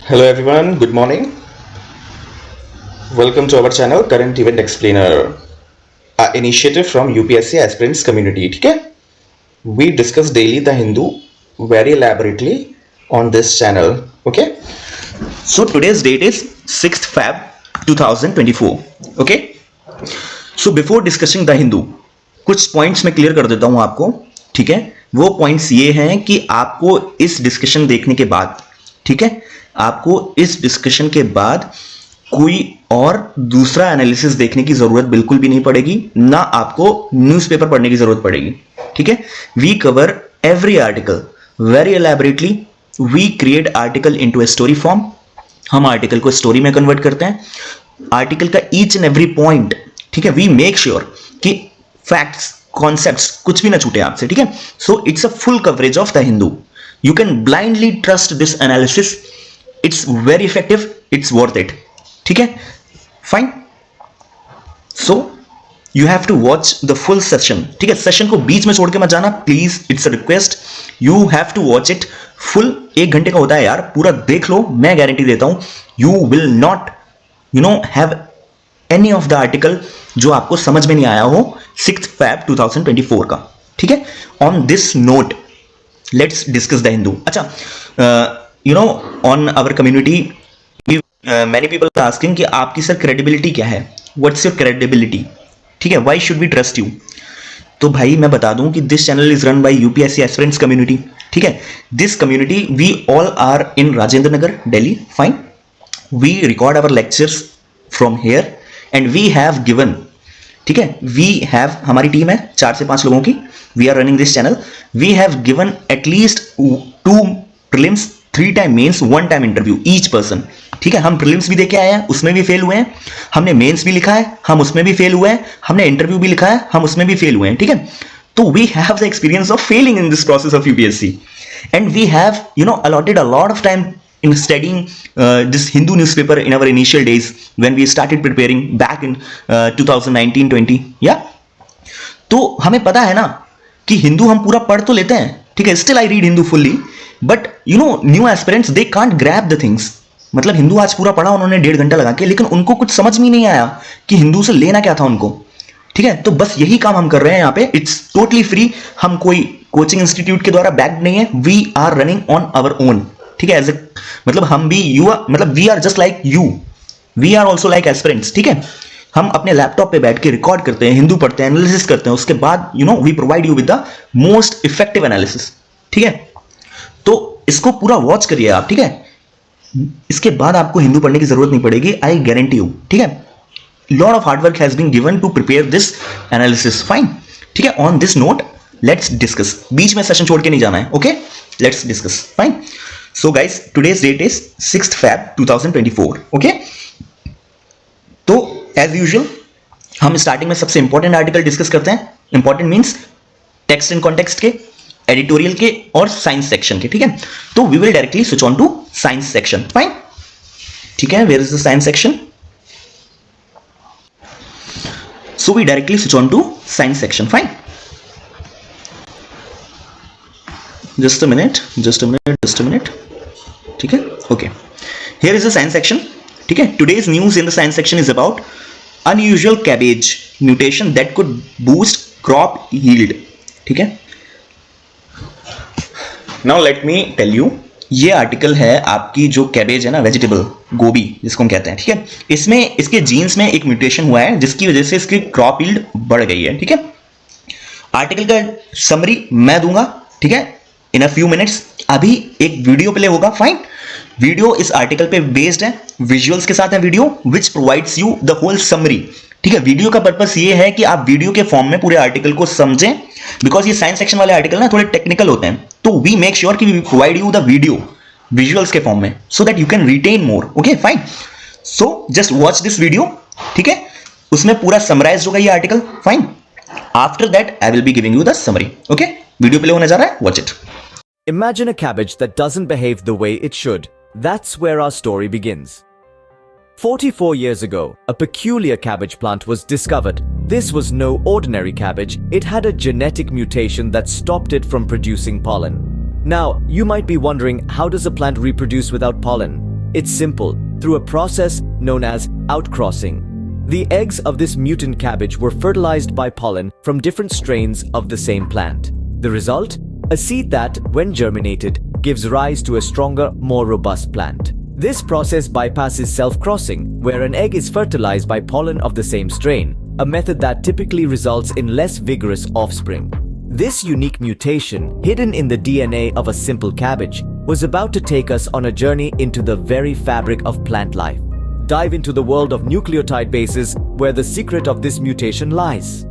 Hello everyone, good morning. Welcome to our channel Current Event Explainer, a initiative from UPSC aspirants community. ठीक है? We discuss daily the Hindu very elaborately on this channel. Okay? So today's date is 6th Feb 2024. Okay? So before discussing the Hindu, कुछ points मैं clear कर देता हूं आपको. ठीक है? वो पॉइंट्स ये हैं कि आपको इस डिस्कशन देखने के बाद, ठीक है, आपको इस डिस्कशन के बाद कोई और दूसरा एनालिसिस देखने की जरूरत बिल्कुल भी नहीं पड़ेगी, ना आपको न्यूज़पेपर पढ़ने की जरूरत पड़ेगी. ठीक है? We cover every article very elaborately. We create article into a story form. हम आर्टिकल को स्टोरी में कन्वर्ट करते हैं. आर्टिकल का ईच एंड एवरी पॉइंट, ठीक है, वी मेक श्योर कि फैक्ट्स, कॉन्सेप्ट्स कुछ भी ना छूटे आपसे. ठीक है? So it's a full coverage of the Hindu. You can blindly trust this analysis. It's very effective, it's worth it. ठीक है? Fine. So you have to watch the full session. ठीक है? सेशन को बीच में छोड़ के मत जाना please, it's a request. You have to watch it full. 1 घंटे का होता है यार, पूरा देख लो. मैं गारंटी देता हूं you will not have any of the article जो आपको समझ में नहीं आया हो 6th Feb 2024 का. ठीक है? On this note let's discuss the Hindu. अच्छा, on our community many people are asking कि आपकी सर क्रेडिबिलिटी क्या है, व्हाट्स योर क्रेडिबिलिटी. ठीक है? Why should we trust you. तो भाई मैं बता दूं कि this channel is run by UPSC aspirants community. ठीक है? This community we all are in Rajendra Nagar, Delhi. Fine. We record our lectures from here and we have given, ठीक है, वी हैव, हमारी टीम है 4 से 5 लोगों की. We are running this channel. We have given at least 2 prelims, 3 time mains, 1 time interview each person. ठीक है? हम प्रीलिम्स भी देके आए हैं, उसमें भी फेल हुए हैं. हमने मेंस भी लिखा है, हम उसमें भी फेल हुए हैं. हमने इंटरव्यू भी लिखा है, हम उसमें भी फेल हुए हैं. ठीक है? तो we have the experience of failing in this process of UPSC and we have allotted a lot of time in studying this Hindu newspaper in our initial days when we started preparing back in 2019-20. yeah, तो हमें पता है ना कि हिंदू हम पूरा पढ़ तो लेते हैं. ठीक है? Still I read Hindu fully, but new aspirants they can't grab the things. मतलब हिंदू आज पूरा पढ़ा उन्होंने 1.5 घंटा लगा के, लेकिन उनको कुछ समझ में नहीं आया कि हिंदू से लेना क्या था उनको. ठीक है? तो बस यही काम हम कर रहे हैं यहाँ पे. It's totally free. हम कोई कोचिंग इंस्टीट्यूट के द्वारा बैक्ड नहीं है. We are running on our own. ठीक है? मतलब हम भी मतलब we are just like you. We are also like aspirants. ठीक है? हम अपने लैपटॉप पे बैठ के रिकॉर्ड करते हैं, हिंदू पढ़ते हैं, एनालिसिस करते हैं. उसके बाद we provide you with the most effective analysis. ठीक है? तो इसको पूरा वॉच करिए आप. ठीक है? इसके बाद आपको हिंदू पढ़ने की जरूरत नहीं पड़ेगी, आई गारंटी यू. ठीक है? Lot of hard work has been given to prepare this analysis. Fine. ठीक है? On this note let's discuss. बीच में सेशन छोड़ के नहीं जाना है. Okay? Let's discuss. Fine. So guys, today's date is 6th Feb 2024. Okay? तो as usual हम स्टार्टिंग में सबसे इंपॉर्टेंट आर्टिकल डिस्कस करते हैं. Important means text and context के, एडिटोरियल के और साइंस सेक्शन के. ठीक है? तो we will directly switch on to science section. Fine. ठीक है? Where is the science section? So we directly switch on to science section. Fine. Just a minute. ठीक है? Okay. Here is the science section. ठीक है? Today's news in the science section is about unusual cabbage mutation that could boost crop yield. ठीक है? Now let me tell you, ये article है आपकी जो कैबेज है ना, वेजिटेबल, गोभी जिसको हम कहते हैं. ठीक है? इसमें इसके जीन्स में एक म्यूटेशन हुआ है जिसकी वजह से इसकी क्रॉप यील्ड बढ़ गई है. ठीक है? आर्टिकल का समरी मैं दूंगा. ठीक है? In a few minutes. अभी एक वीडियो प्ले होगा. फाइन. वीडियो इस आर्टिकल पे बेस्ड है, विजुअल्स के साथ है video, which provides you the whole summary. ठीक है? वीडियो का पर्पस ये है कि आप वीडियो के फॉर्म में पूरे आर्टिकल को समझें, बिकॉज ये साइंस सेक्शन वाले आर्टिकल ना थोड़े टेक्निकल होते हैं. तो वी मेक श्योर कि we provide you the video visuals के फॉर्म में, so that you can retain more. Okay? Fine. So just watch this video. ठीक है? उसमें पूरा समराइज होगा ये article. Fine. After that I will be giving you the summary. Okay? Video play होने जा रहा है, watch it. Imagine a cabbage that doesn't behave the way it should. That's where our story begins. 44 years ago, a peculiar cabbage plant was discovered. This was no ordinary cabbage. It had a genetic mutation that stopped it from producing pollen. Now, you might be wondering, how does a plant reproduce without pollen? It's simple, through a process known as outcrossing. The eggs of this mutant cabbage were fertilized by pollen from different strains of the same plant. The result? A seed that, when germinated, gives rise to a stronger, more robust plant. This process bypasses self-crossing, where an egg is fertilized by pollen of the same strain, a method that typically results in less vigorous offspring. This unique mutation, hidden in the DNA of a simple cabbage, was about to take us on a journey into the very fabric of plant life. Dive into the world of nucleotide bases, where the secret of this mutation lies.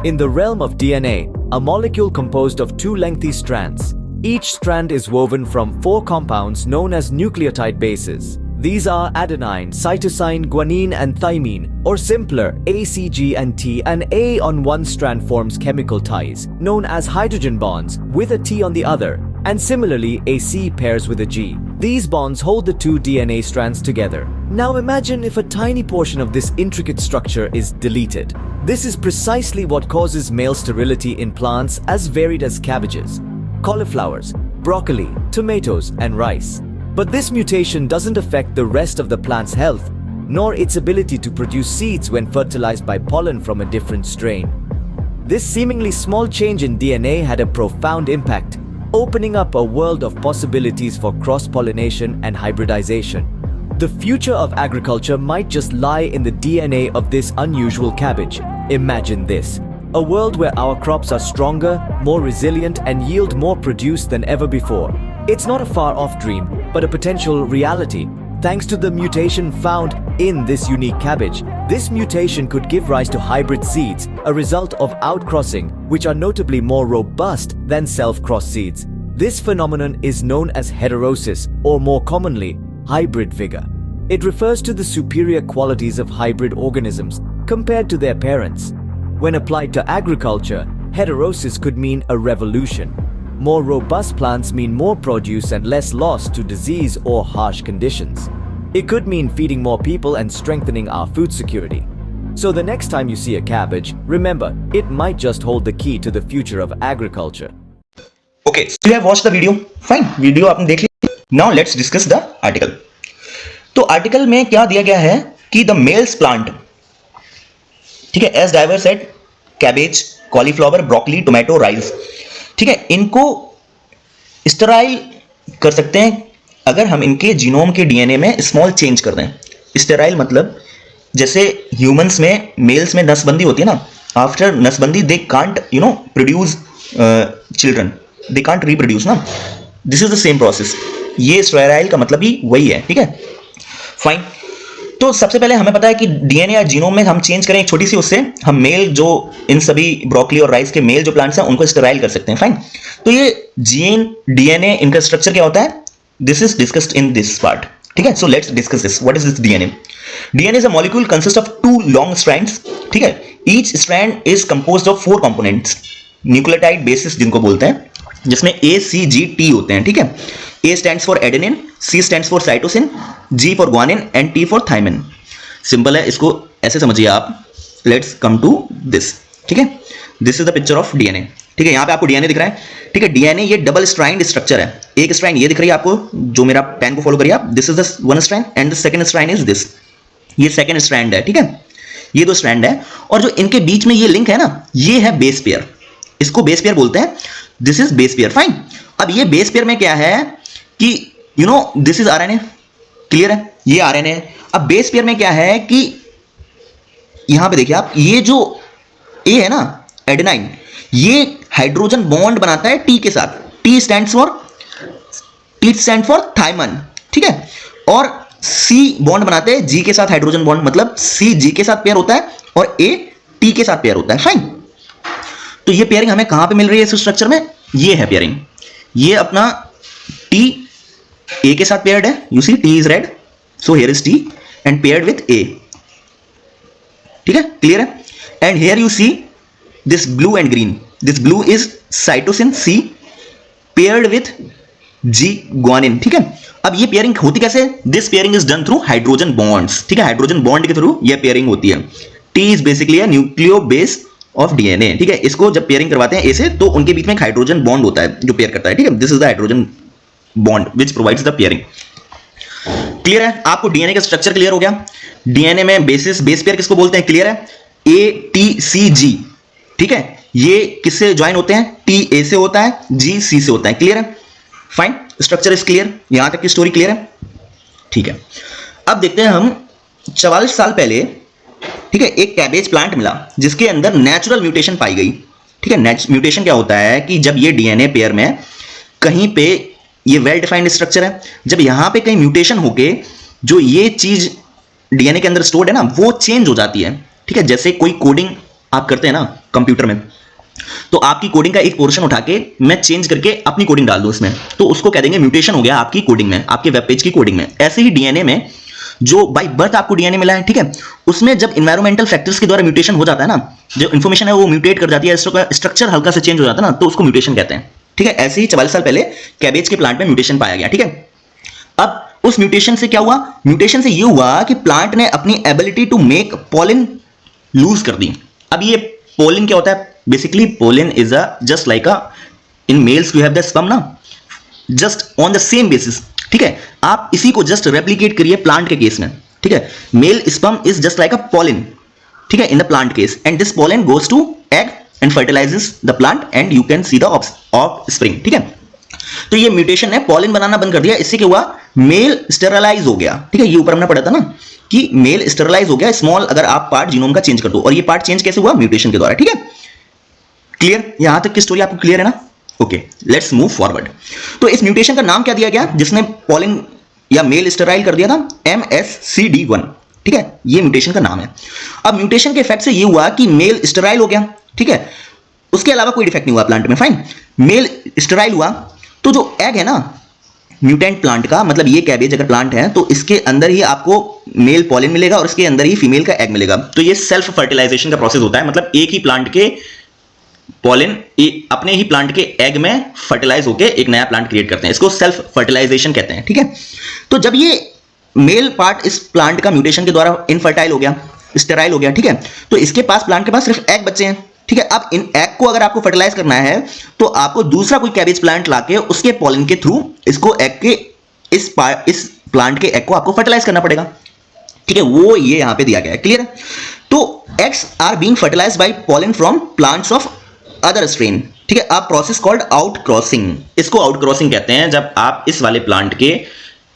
In the realm of DNA, a molecule composed of two lengthy strands. Each strand is woven from 4 compounds known as nucleotide bases. These are adenine, cytosine, guanine, and thymine, or simpler, A, C, G, and T. An A on one strand forms chemical ties, known as hydrogen bonds, with a T on the other, and similarly, a C pairs with a G. These bonds hold the two DNA strands together. Now imagine if a tiny portion of this intricate structure is deleted. This is precisely what causes male sterility in plants as varied as cabbages, cauliflowers, broccoli, tomatoes, and rice. But this mutation doesn't affect the rest of the plant's health, nor its ability to produce seeds when fertilized by pollen from a different strain. This seemingly small change in DNA had a profound impact, opening up a world of possibilities for cross-pollination and hybridization. The future of agriculture might just lie in the DNA of this unusual cabbage. Imagine this: a world where our crops are stronger, more resilient, and yield more produce than ever before. It's not a far-off dream, but a potential reality. Thanks to the mutation found in this unique cabbage, this mutation could give rise to hybrid seeds, a result of outcrossing, which are notably more robust than self-crossed seeds. This phenomenon is known as heterosis, or more commonly, hybrid vigor. It refers to the superior qualities of hybrid organisms compared to their parents. When applied to agriculture, heterosis could mean a revolution. More robust plants mean more produce and less loss to disease or harsh conditions. It could mean feeding more people and strengthening our food security. So the next time you see a cabbage, remember, it might just hold the key to the future of agriculture. Okay, so you have watched the video. Fine, video आपने देख ली. Now let's discuss the article. तो article में क्या दिया गया है कि the males plant, ठीक है, as diverse as cabbage, cauliflower, broccoli, tomato, rice, ठीक है, इनको स्टेराइल कर सकते हैं अगर हम इनके जीनोम के डीएनए में स्मॉल चेंज कर दें. स्टेराइल मतलब जैसे ह्यूमंस में मेल्स में नसबंदी होती है ना, आफ्टर नसबंदी they can't produce children, they can't reproduce ना. This is the same process. ये स्टेराइल का मतलब ही वही है. ठीक है, फाइन. तो सबसे पहले हमें पता है कि डीएनए या जीनोम में हम चेंज करें एक छोटी सी, उससे हम मेल जो इन सभी ब्रोकली और राइस के मेल जो प्लांट्स हैं उनको स्टेराइल कर सकते हैं. फाइन. तो ये जीन, डीएनए, इनका स्ट्रक्चर क्या होता है, this is discussed in this part. ठीक है, so let's discuss this. What is this DNA? DNA is a molecule consist of 2 long strands. ठीक है, each strand is composed of 4 components, nucleotide basis जिनको बोलते हैं, जिसमें A, C, G, T होते हैं. ठीक है, A stands for adenine, C stands for cytosine, G for guanine and T for thymine. Simple है, इसको ऐसे समझिए आप. Let's come to this. ठीक है, this is the picture of DNA. ठीक है, यहां पे आपको डीएनए दिख रहा है. ठीक है, डीएनए ये डबल स्ट्रैंड स्ट्रक्चर है. एक स्ट्रैंड ये दिख रही है आपको, जो मेरा पेन को फॉलो करिए आप. This is the one strand and the second strand is this. ये सेकंड स्ट्रैंड है. ठीक है, ये 2 स्ट्रैंड है और जो इनके बीच में ये लिंक है ना, ये है बेस पेयर. इसको बेस पेयर बोलते हैं. This is base pair. Fine. अब ये बेस पेयर में क्या है कि दिस इज आरएनए. क्लियर है, ये आरएनए है. अब बेस पेयर में क्या है कि यहां पे देखिए आप, ये जो ए है ना, एडेनाइन, ये हाइड्रोजन बॉन्ड बनाता है टी के साथ. T stands for thymine. ठीक है, और सी बॉन्ड बनाते हैं जी के साथ, हाइड्रोजन बॉन्ड, मतलब सी जी के साथ पेयर होता है और ए टी के साथ पेयर होता है. फाइन. तो ये पेयरिंग हमें कहां पे मिल रही है इस स्ट्रक्चर में? ये है पेयरिंग. ये अपना टी ए के साथ पेयर्ड है. You see T is red, so here is T and paired with A. ठीक है, क्लियर है. And here you see this blue and green. This blue is cytosine C paired with G guanine. ठीक है, अब ये pairing होती कैसे? This pairing is done through hydrogen bonds. ठीक है, हाइड्रोजन बॉन्ड के थ्रू ये पेयरिंग होती है. T is basically a nucleobase of DNA. ठीक है, इसको जब पेयरिंग करवाते हैं ए से, तो उनके बीच में एक हाइड्रोजन बॉन्ड होता है जो पेयर करता है. ठीक है, this is the hydrogen bond which provides the pairing. Clear है? आपको डीएनए का स्ट्रक्चर क्लियर हो गया। डीएनए में बेस पेयर किसको बोलते हैं? क्लियर है? ATCG, ठीक है, ये किससे ज्वाइन होते हैं? TA से होता है, GC से होता है। क्लियर है? फाइन, स्ट्रक्चर इज क्लियर, यहां तक की स्टोरी क्लियर है? ठीक है, अब देखते हैं हम 44 साल पहले, ठीक है, एक कैबेज प्लांट मिला जिसके अंदर नेचुरल म्यूटेशन पाई गई। ठीक है, म्यूटेशन क्या होता है कि जब ये डीएनए पेयर में कहीं पे ये वेल डिफाइंड स्ट्रक्चर है, जब यहां पे कहीं म्यूटेशन होके जो ये चीज डीएनए के अंदर स्टोर्ड है ना, वो चेंज हो जाती है। ठीक है, जैसे कोई कोडिंग आप करते हैं ना कंप्यूटर में, तो आपकी कोडिंग का एक पोर्शन उठा के मैं चेंज करके अपनी कोडिंग डाल दूं इसमें, तो उसको कह देंगे म्यूटेशन हो गया आपकी कोडिंग में, आपके वेब पेज की कोडिंग में। ऐसे ही डीएनए में जो बाय बर्थ आपको डीएनए मिला है, ठीक है, उसमें जब इन्वायरमेंटल फैक्टर्स के द्वारा म्यूटेशन हो जाता है ना, जो इन्फॉर्मेशन है वो म्यूटेट कर जाती है, स्ट्रक्चर हल्का से चेंज हो जाता है ना, तो उसको म्यूटेशन कहते हैं। ठीक है, ऐसे ही 44 साल पहले कैबेज के प्लांट में म्यूटेशन पाया गया। ठीक है, अब उस म्यूटेशन से क्या हुआ? म्यूटेशन से ये हुआ कि प्लांट ने अपनी ability to make pollen lose कर दी। अब ये पॉलिन क्या होता है? Basically pollen is a just like a in males you have the sperm ना, just on the same basis. ठीक है, आप इसी को जस्ट रेप्लिकेट करिए प्लांट के केस में। ठीक है, male sperm is just like a pollen, ठीक है, in the plant case, and this pollen goes to egg and फर्टिलाइजेस the plant and you can see the offspring. ठीक है, तो ये म्यूटेशन ने पॉलिन बनाना बंद कर दिया। इससे क्या हुआ? मेल स्टेरलाइज हो गया। ठीक है, ये ऊपर हमने पढ़ा था ना कि मेल स्टेरलाइज हो गया स्मॉल अगर आप पार्ट जीनोम का चेंज कर दो, और ये पार्ट चेंज कैसे हुआ? म्यूटेशन के द्वारा। ठीक है, क्लियर? यहां तक की स्टोरी आपको क्लियर है ना? Okay, let's move forward. तो इस म्यूटेशन का नाम क्या दिया गया जिसने पॉलिन या मेल स्टेराइल कर दिया था? MSCD1। ठीक है, ये म्यूटेशन का नाम है। अब म्यूटेशन के इफेक्ट से ये हुआ कि मेल स्टेराइल हो गया। ठीक है, उसके अलावा कोई डिफेक्ट नहीं हुआ प्लांट में। फाइन, मेल स्टेराइल हुआ तो जो एग है ना म्यूटेंट प्लांट का, मतलब ये कैबेज अगर प्लांट है तो इसके अंदर ही आपको मेल पॉलिन मिलेगा और इसके अंदर ही फीमेल का एग मिलेगा। तो ये सेल्फ फर्टिलाइजेशन का प्रोसेस होता है, मतलब एक ही प्लांट के पॉलिन अपने ही प्लांट के एग में फर्टिलाइज होकर एक नया प्लांट क्रिएट करते हैं, इसको सेल्फ फर्टिलाइजेशन कहते हैं। ठीक है, तो जब ये मेल पार्ट इस प्लांट का म्यूटेशन के द्वारा इनफर्टाइल हो गया, स्टेराइल हो गया, ठीक है, तो इसके पास प्लांट के पास सिर्फ एग बचे हैं। ठीक है, अब इन एग को अगर आपको फर्टिलाइज करना है तो आपको दूसरा कोई कैबेज प्लांट लाके उसके पॉलिन के थ्रू इसको एग के इस प्लांट के एग को आपको फर्टिलाइज करना पड़ेगा। ठीक है, वो ये यहां पे दिया गया है। क्लियर? तो eggs are being fertilized by pollen from plants of other strain. ठीक है, a process called out crossing, इसको आउट क्रॉसिंग कहते हैं। जब आप इस वाले प्लांट के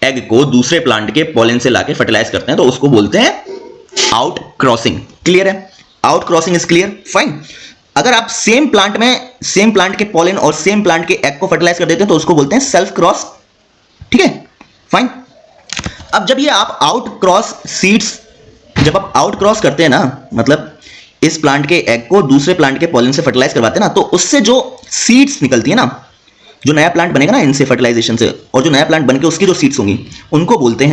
एग को दूसरे प्लांट के पॉलिन से लाके फर्टिलाइज करते हैं तो उसको बोलते हैं आउट क्रॉसिंग। क्लियर है? Out crossing is clear? Fine. अगर आप सेम प्लांट के पॉलिन और सेम प्लांट के एग को फर्टिलाइज कर देते हैं तो उसको बोलते हैं सेल्फ क्रॉस। ठीक है, फाइन। अब जब ये आप आउट क्रॉस सीड्स, जब आप आउट क्रॉस करते हैं ना, मतलब इस प्लांट के एग को दूसरे प्लांट के पॉलिन से फर्टिलाइज करवाते हैं ना, तो उससे जो सीड्स निकलती है ना, जो नया प्लांट बनेगा ना इनसे फर्टिलाइजेशन से, और जो नया प्लांट बनके उसकी जो सीड्स होंगी उनको बोलते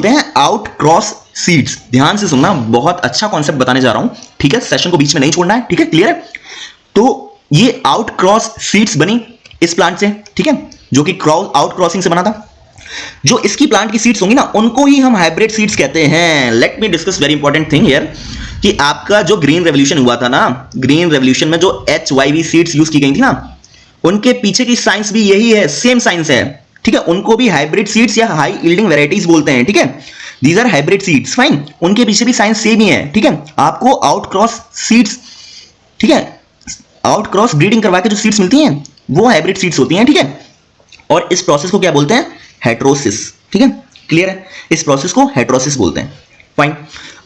हैं आउट क्रॉस सीड्स। ध्यान से सुनना, बहुत अच्छा कॉन्सेप्ट बताने जा रहा हूं। ठीक है, सेशन को बीच में नहीं छोड़ना है। ठीक है, क्लियर है? तो ये आउट क्रॉस सीड्स बनी इस प्लांट से, ठीक है, जो कि आउट क्रॉसिंग से बना था। जो इसकी प्लांट की सीड्स होंगी ना, उनको ही हम हाइब्रिड सीड्स कहते हैं। Let me discuss very important thing here कि आपका जो ग्रीन रेवोल्यूशन हुआ था ना, ग्रीन रेवोल्यूशन में जो HYV सीड्स यूज की गई थी ना, उनके पीछे की साइंस भी यही है, सेम साइंस है। ठीक है, उनको भी हाइब्रिड सीड्स या हाई यील्डिंग वैरायटीज बोलते हैं। ठीक है, these are hybrid seeds. Fine, उनके पीछे भी साइंस सेम ही है। ठीक है, आपको आउट क्रॉस सीड्स, ठीक है, आउट क्रॉस ब्रीडिंग करवा के जो सीड्स मिलती हैं वो हाइब्रिड सीड्स होती हैं। ठीक है, और इस प्रोसेस को क्या बोलते हैं? हेटेरोसिस। ठीक है, क्लियर है? इस प्रोसेस को हेटेरोसिस बोलते हैं। फाइन।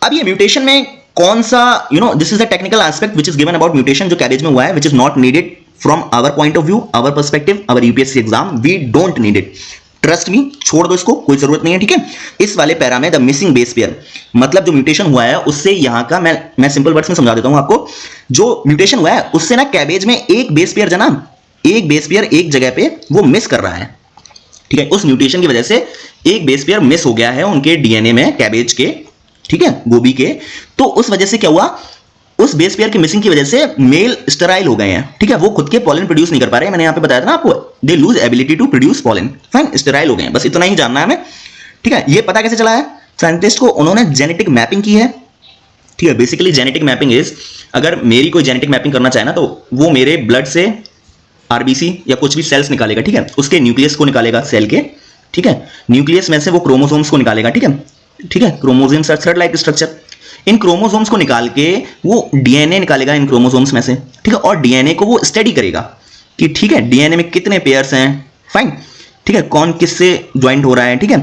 अब ये म्यूटेशन में कौन सा, this is the technical aspect which is given about mutation जो कैबेज में हुआ है, which is not needed from our point of view, our perspective, our UPSC exam, we don't need it. Trust me, छोड़ दो इसको, कोई जरूरत नहीं है। ठीक है, इस वाले पैरा में द मिसिंग बेस पेयर, मतलब जो म्यूटेशन हुआ है उससे यहां का मैं सिंपल वर्ड्स में समझा देता हूं आपको। जो म्यूटेशन हुआ है उससे ना कैबेज में एक बेस पेयर एक जगह पे वो मिस कर रहा है। ठीक है, उस म्यूटेशन की वजह से एक बेस पेयर मिस हो गया है उनके डीएनए में, कैबेज के, ठीक है, गोभी के। तो उस वजह से क्या हुआ? उस बेस पेयर की मिसिंग की वजह से मेल स्टेराइल हो गए हैं। ठीक है, वो खुद के पॉलिन प्रोड्यूस नहीं कर पा रहे हैं। मैंने यहां पे बताया था ना आपको, they lose ability to produce pollen. Fine, sterile हो गए हैं, बस इतना ही जानना है हमें। ठीक है, ये पता कैसे चला है? साइंटिस्ट को उन्होंने जेनेटिक मैपिंग की है। ठीक है, बेसिकली जेनेटिक मैपिंग इज, अगर मेरी कोई जेनेटिक मैपिंग करना चाहे ना तो वो मेरे ब्लड से आरबीसी या कुछ भी सेल्स निकालेगा। ठीक है, उसके न्यूक्लियस को निकालेगा सेल के। ठीक है, न्यूक्लियस में से वो क्रोमोसोम्स को निकालेगा, ठीक है, ठीक है, chromosomes are thread like structure. इन क्रोमोसोम्स को निकाल के वो डीएनए निकालेगा इन क्रोमोसोम्स में से, ठीक है, और डीएनए को वो स्टडी करेगा कि ठीक है डीएनए में कितने पेयर्स हैं, फाइन, ठीक है, कौन किससे ज्वाइंट हो रहा है, ठीक है।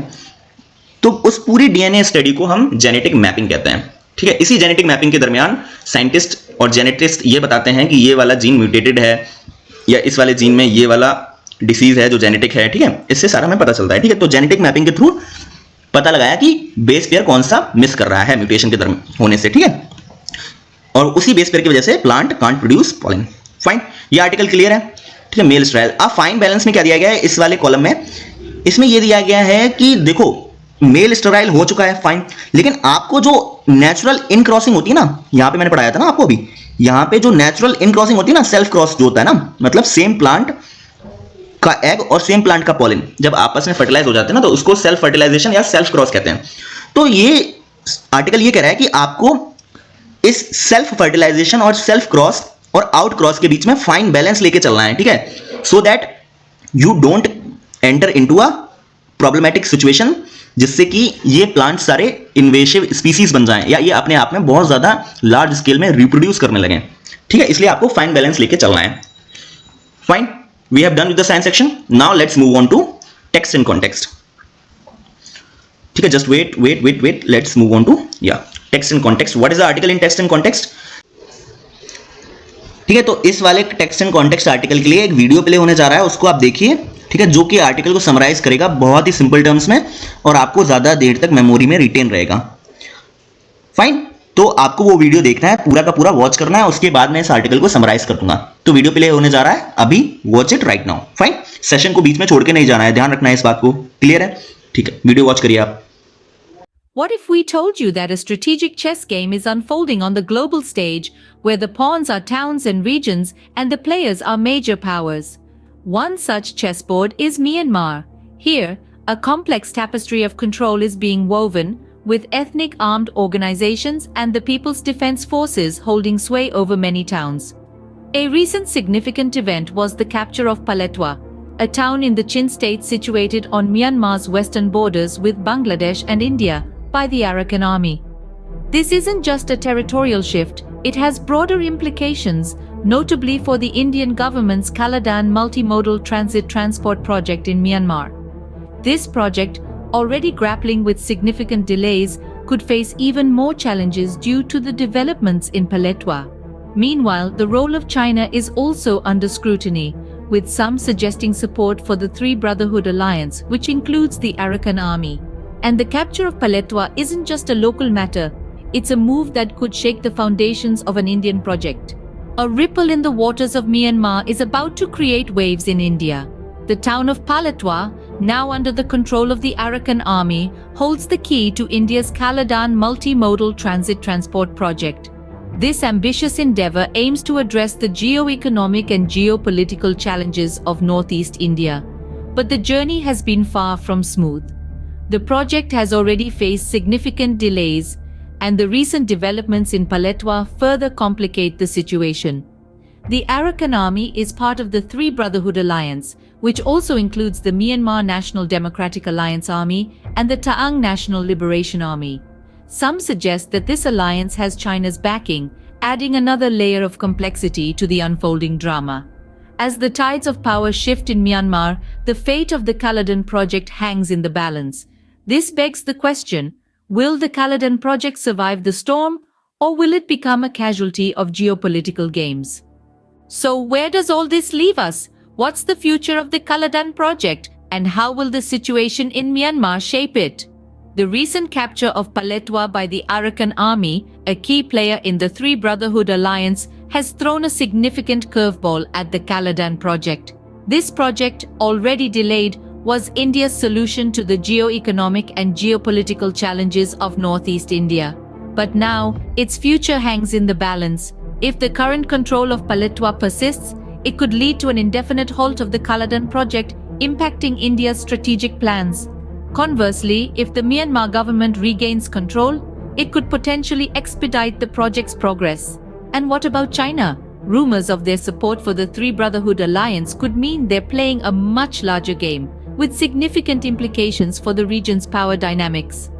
तो उस पूरी डीएनए स्टडी को हम जेनेटिक मैपिंग कहते हैं, ठीक है। इसी जेनेटिक मैपिंग के दरमियान साइंटिस्ट और जेनेटिस्ट ये बताते हैं कि ये वाला जीन म्यूटेटेड है या इस वाले जीन में ये वाला डिसीज है जो जेनेटिक है, ठीक है, इससे सारा हमें पता चलता है, ठीक है। तो जेनेटिक मैपिंग के थ्रू पता लगाया कि बेस पेयर कौन सा मिस कर रहा है म्यूटेशन के दरमियान होने से, ठीक है, और उसी बेस पेयर की वजह से plant can't produce pollen, fine. ये आर्टिकल क्लियर है, ठीक है। मेल स्ट्राइल अब फाइन बैलेंस में क्या दिया गया है इस वाले कॉलम में, इसमें ये दिया गया है कि देखो मेल स्टेराइल हो चुका है, फाइन, लेकिन आपको जो नेचुरल इन क्रॉसिंग होती है ना, यहां पे मैंने पढ़ाया था ना आपको अभी, यहां पे जो नेचुरल इन क्रॉसिंग होती है ना, सेल्फ क्रॉस जो होता है ना, मतलब सेम प्लांट का एग और सेम प्लांट का पॉलन जब आपस में फर्टिलाइज हो जाते हैं ना, तो उसको सेल्फ फर्टिलाइजेशन या सेल्फ क्रॉस कहते हैं। तो ये आर्टिकल ये कह रहा है कि आपको इस सेल्फ फर्टिलाइजेशन और सेल्फ क्रॉस और आउट क्रॉस के बीच में फाइन बैलेंस लेके चलना है, ठीक है, सो that you don't enter into a problematic situation जिससे कि ये प्लांट सारे इन्वेसिव स्पीसीज बन जाएं या ये अपने आप में बहुत ज्यादा लार्ज स्केल में रिप्रोड्यूस करने लगे, ठीक है। इसलिए आपको फाइन बैलेंस लेके चलना है, fine. We have done with the science section, now let's move on to text and context, ठीक है। Just wait, let's move on to text and context. What is the article in text and context, ठीक है। तो इस वाले text and context article के लिए एक वीडियो प्ले होने जा रहा है, उसको आप देखिए, ठीक है, जो कि आर्टिकल को समराइज करेगा बहुत ही सिंपल टर्म्स में और आपको ज्यादा देर तक मेमोरी में रिटेन रहेगा, फाइन। तो आपको वो वीडियो देखना है, पूरा का पूरा वॉच करना है, उसके बाद मैं इस आर्टिकल को समराइज कर दूंगा। तो वीडियो प्ले होने जा रहा है अभी, watch it right now, fine. Session को बीच में छोड़ के नहीं जाना है, ध्यान रखना है इस बात को, क्लियर है, ठीक है। वीडियो वॉच करिए आप। What if we told you that a strategic chess game is unfolding on the global stage, where the pawns are towns and regions and the players are major powers? One such chessboard is Myanmar. Here, a complex tapestry of control is being woven, with ethnic armed organizations and the People's Defense Forces holding sway over many towns. A recent significant event was the capture of Paletwa, a town in the Chin state situated on Myanmar's western borders with Bangladesh and India, by the Arakan army. This isn't just a territorial shift, it has broader implications, notably for the Indian government's Kaladan multimodal transit transport project in Myanmar. This project, already grappling with significant delays, could face even more challenges due to the developments in Paletwa. Meanwhile, the role of China is also under scrutiny, with some suggesting support for the Three Brotherhood Alliance, which includes the Arakan army. And the capture of Paletwa isn't just a local matter, it's a move that could shake the foundations of an Indian project. A ripple in the waters of Myanmar is about to create waves in India. The town of Paletwa, now under the control of the Arakan army, holds the key to India's Kaladan multimodal transit transport project. This ambitious endeavor aims to address the geo-economic and geopolitical challenges of northeast India. But the journey has been far from smooth. The project has already faced significant delays, and the recent developments in Paletwa further complicate the situation. The Arakan army is part of the Three Brotherhood Alliance, which also includes the Myanmar National Democratic Alliance Army and the Taang National Liberation Army. Some suggest that this alliance has China's backing, adding another layer of complexity to the unfolding drama. As the tides of power shift in Myanmar, the fate of the Kaladan project hangs in the balance. This begs the question, will the Kaladan project survive the storm, or will it become a casualty of geopolitical games? So where does all this leave us? What's the future of the Kaladan project, and how will the situation in Myanmar shape it? The recent capture of Paletwa by the Arakan army, a key player in the Three Brotherhood Alliance, has thrown a significant curveball at the Kaladan project. This project, already delayed, was India's solution to the geo-economic and geopolitical challenges of northeast India. But now, its future hangs in the balance. If the current control of Paletwa persists, it could lead to an indefinite halt of the Kaladan project, impacting India's strategic plans. Conversely, if the Myanmar government regains control, it could potentially expedite the project's progress. And what about China? Rumors of their support for the Three Brotherhood Alliance could mean they're playing a much larger game, with significant implications for the region's power dynamics.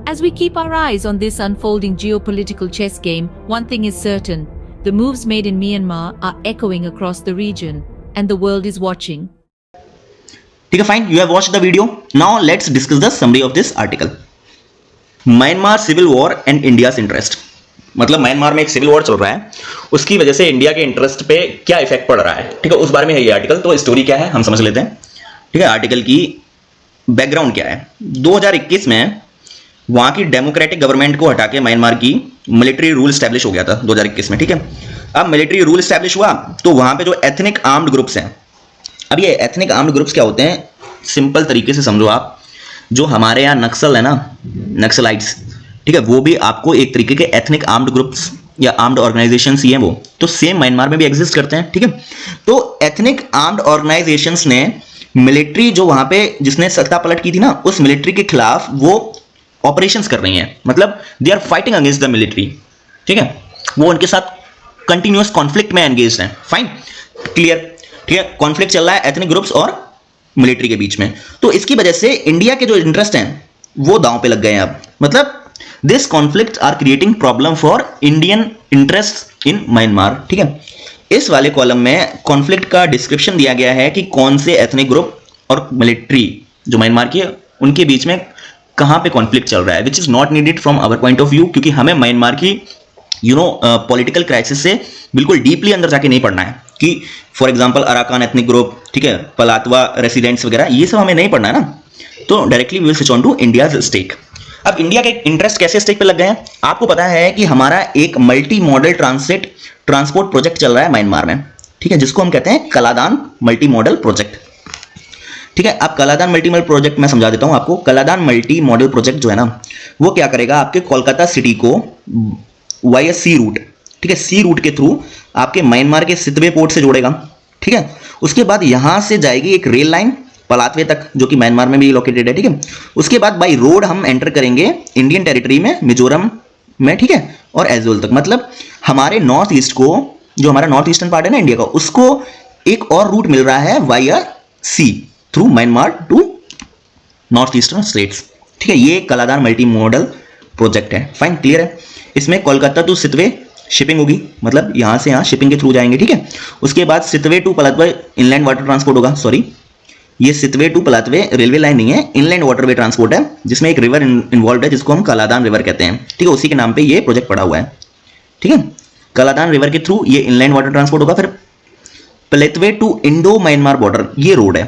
As we keep our eyes on this unfolding geopolitical chess game, one thing is certain: the moves made in Myanmar are echoing across the region, and the world is watching. ठीक है, फाइन, you have watched the video. Now let's discuss the summary of this article. Myanmar civil war and India's interest. मतलब Myanmar में एक civil war चल रहा है, उसकी वजह से इंडिया के इंटरेस्ट पे क्या इफेक्ट पड़ रहा है. ठीक है, उस बारे में है ये आर्टिकल. तो स्टोरी क्या है हम समझ लेते हैं. ठीक है, आर्टिकल की बैकग्राउंड क्या है. 2021 में वहां की डेमोक्रेटिक गवर्नमेंट को हटा के म्यांमार की मिलिट्री रूल स्टैब्लिश हो गया था 2021 में. ठीक है, अब मिलिट्री रूल स्टैब्लिश हुआ तो वहां पे जो एथनिक आर्म्ड ग्रुप्स हैं, अब ये एथनिक आर्म्ड ग्रुप्स क्या होते हैं, सिंपल तरीके से समझो आप. जो हमारे यहाँ नक्सल है ना, नक्सलाइट्स, ठीक है, वो भी आपको एक तरीके के एथनिक आर्म्ड ग्रुप्स या आर्म्ड ऑर्गेनाइजेशंस ही हैं, वो तो सेम म्यांमार में भी एग्जिस्ट करते हैं. ठीक है, तो एथनिक आर्म्ड ऑर्गेनाइजेशंस ने मिलिट्री जो वहां पे जिसने सत्ता पलट की थी ना, उस मिलिट्री के खिलाफ वो ऑपरेशंस कर रही हैं. मतलब they are fighting against the military. ठीक है, वो उनके साथ कंटिन्यूअस कॉन्फ्लिक्ट में एंगेज हैं. Fine, clear. ठीक है, कॉन्फ्लिक्ट चल रहा है एथनिक ग्रुप्स और मिलिट्री के बीच में. तो इसकी वजह से इंडिया के जो इंटरेस्ट हैं वो दांव पे लग गए हैं अब. मतलब this conflict are creating problem for Indian interest in Myanmar. ठीक है, इस वाले कॉलम में कॉन्फ्लिक्ट का डिस्क्रिप्शन दिया गया है कि कौन से एथनिक ग्रुप और मिलिट्री जो म्यांमार की है उनके बीच में कहां पे कॉन्फ्लिक्ट चल रहा है, which is not needed from our point of view, क्योंकि हमें म्यांमार की पॉलिटिकल क्राइसिस से बिल्कुल डीपली अंदर जाके नहीं पढ़ना है कि for example Arakan ethnic group, ठीक है, पलातवा रेसिडेंट्स वगैरह, ये सब हमें नहीं पढ़ना है ना. तो directly we will switch on to India's stake. अब इंडिया के इंटरेस्ट कैसे स्टेक पे लग गए हैं, आपको पता है कि हमारा एक मल्टी मॉडल ट्रांसपोर्ट प्रोजेक्ट चल रहा है म्यांमार में. ठीक है, जिसको हम कहते हैं कलादान मल्टी मॉडल प्रोजेक्ट. ठीक है, अब कलादान मल्टी मॉडल प्रोजेक्ट मैं समझा देता हूं आपको. कलादान मल्टी मॉडल प्रोजेक्ट जो है ना, वो क्या करेगा, आपके कोलकाता सिटी को वाया सी रूट, ठीक है, सी रूट के थ्रू आपके म्यांमार के सितवे पोर्ट से जोड़ेगा. ठीक है, उसके बाद यहां से जाएगी एक रेल लाइन पलातवे तक, जो कि म्यांमार में भी लोकेटेड है. ठीक है, उसके बाद बाई रोड हम एंटर करेंगे इंडियन टेरिटरी में, मिजोरम में. ठीक है, और एजोल तक. मतलब हमारे नॉर्थ ईस्ट को, जो हमारा नॉर्थ ईस्टर्न पार्ट है ना इंडिया का, उसको एक और रूट मिल रहा है via sea through Myanmar to north eastern states. ठीक है, ये कलादान मल्टी मॉडल प्रोजेक्ट है. फाइन, क्लियर है. इसमें कोलकाता टू सितवे शिपिंग होगी, मतलब यहां से यहां शिपिंग के थ्रू जाएंगे. ठीक है, उसके बाद Sittwe to Paletwa inland water transport होगा. सॉरी, ये Sittwe to Paletwa railway line नहीं है, इनलैंड वाटरवे ट्रांसपोर्ट है, जिसमें एक रिवर इन्वॉल्व है जिसको हम कलादान रिवर कहते हैं. ठीक है, उसी के नाम पे ये प्रोजेक्ट पड़ा हुआ है. ठीक है, कलादान रिवर के थ्रू ये इनलैंड वाटर ट्रांसपोर्ट होगा. फिर पलेतवे टू इंडो म्यांमार बॉर्डर, ये रोड है.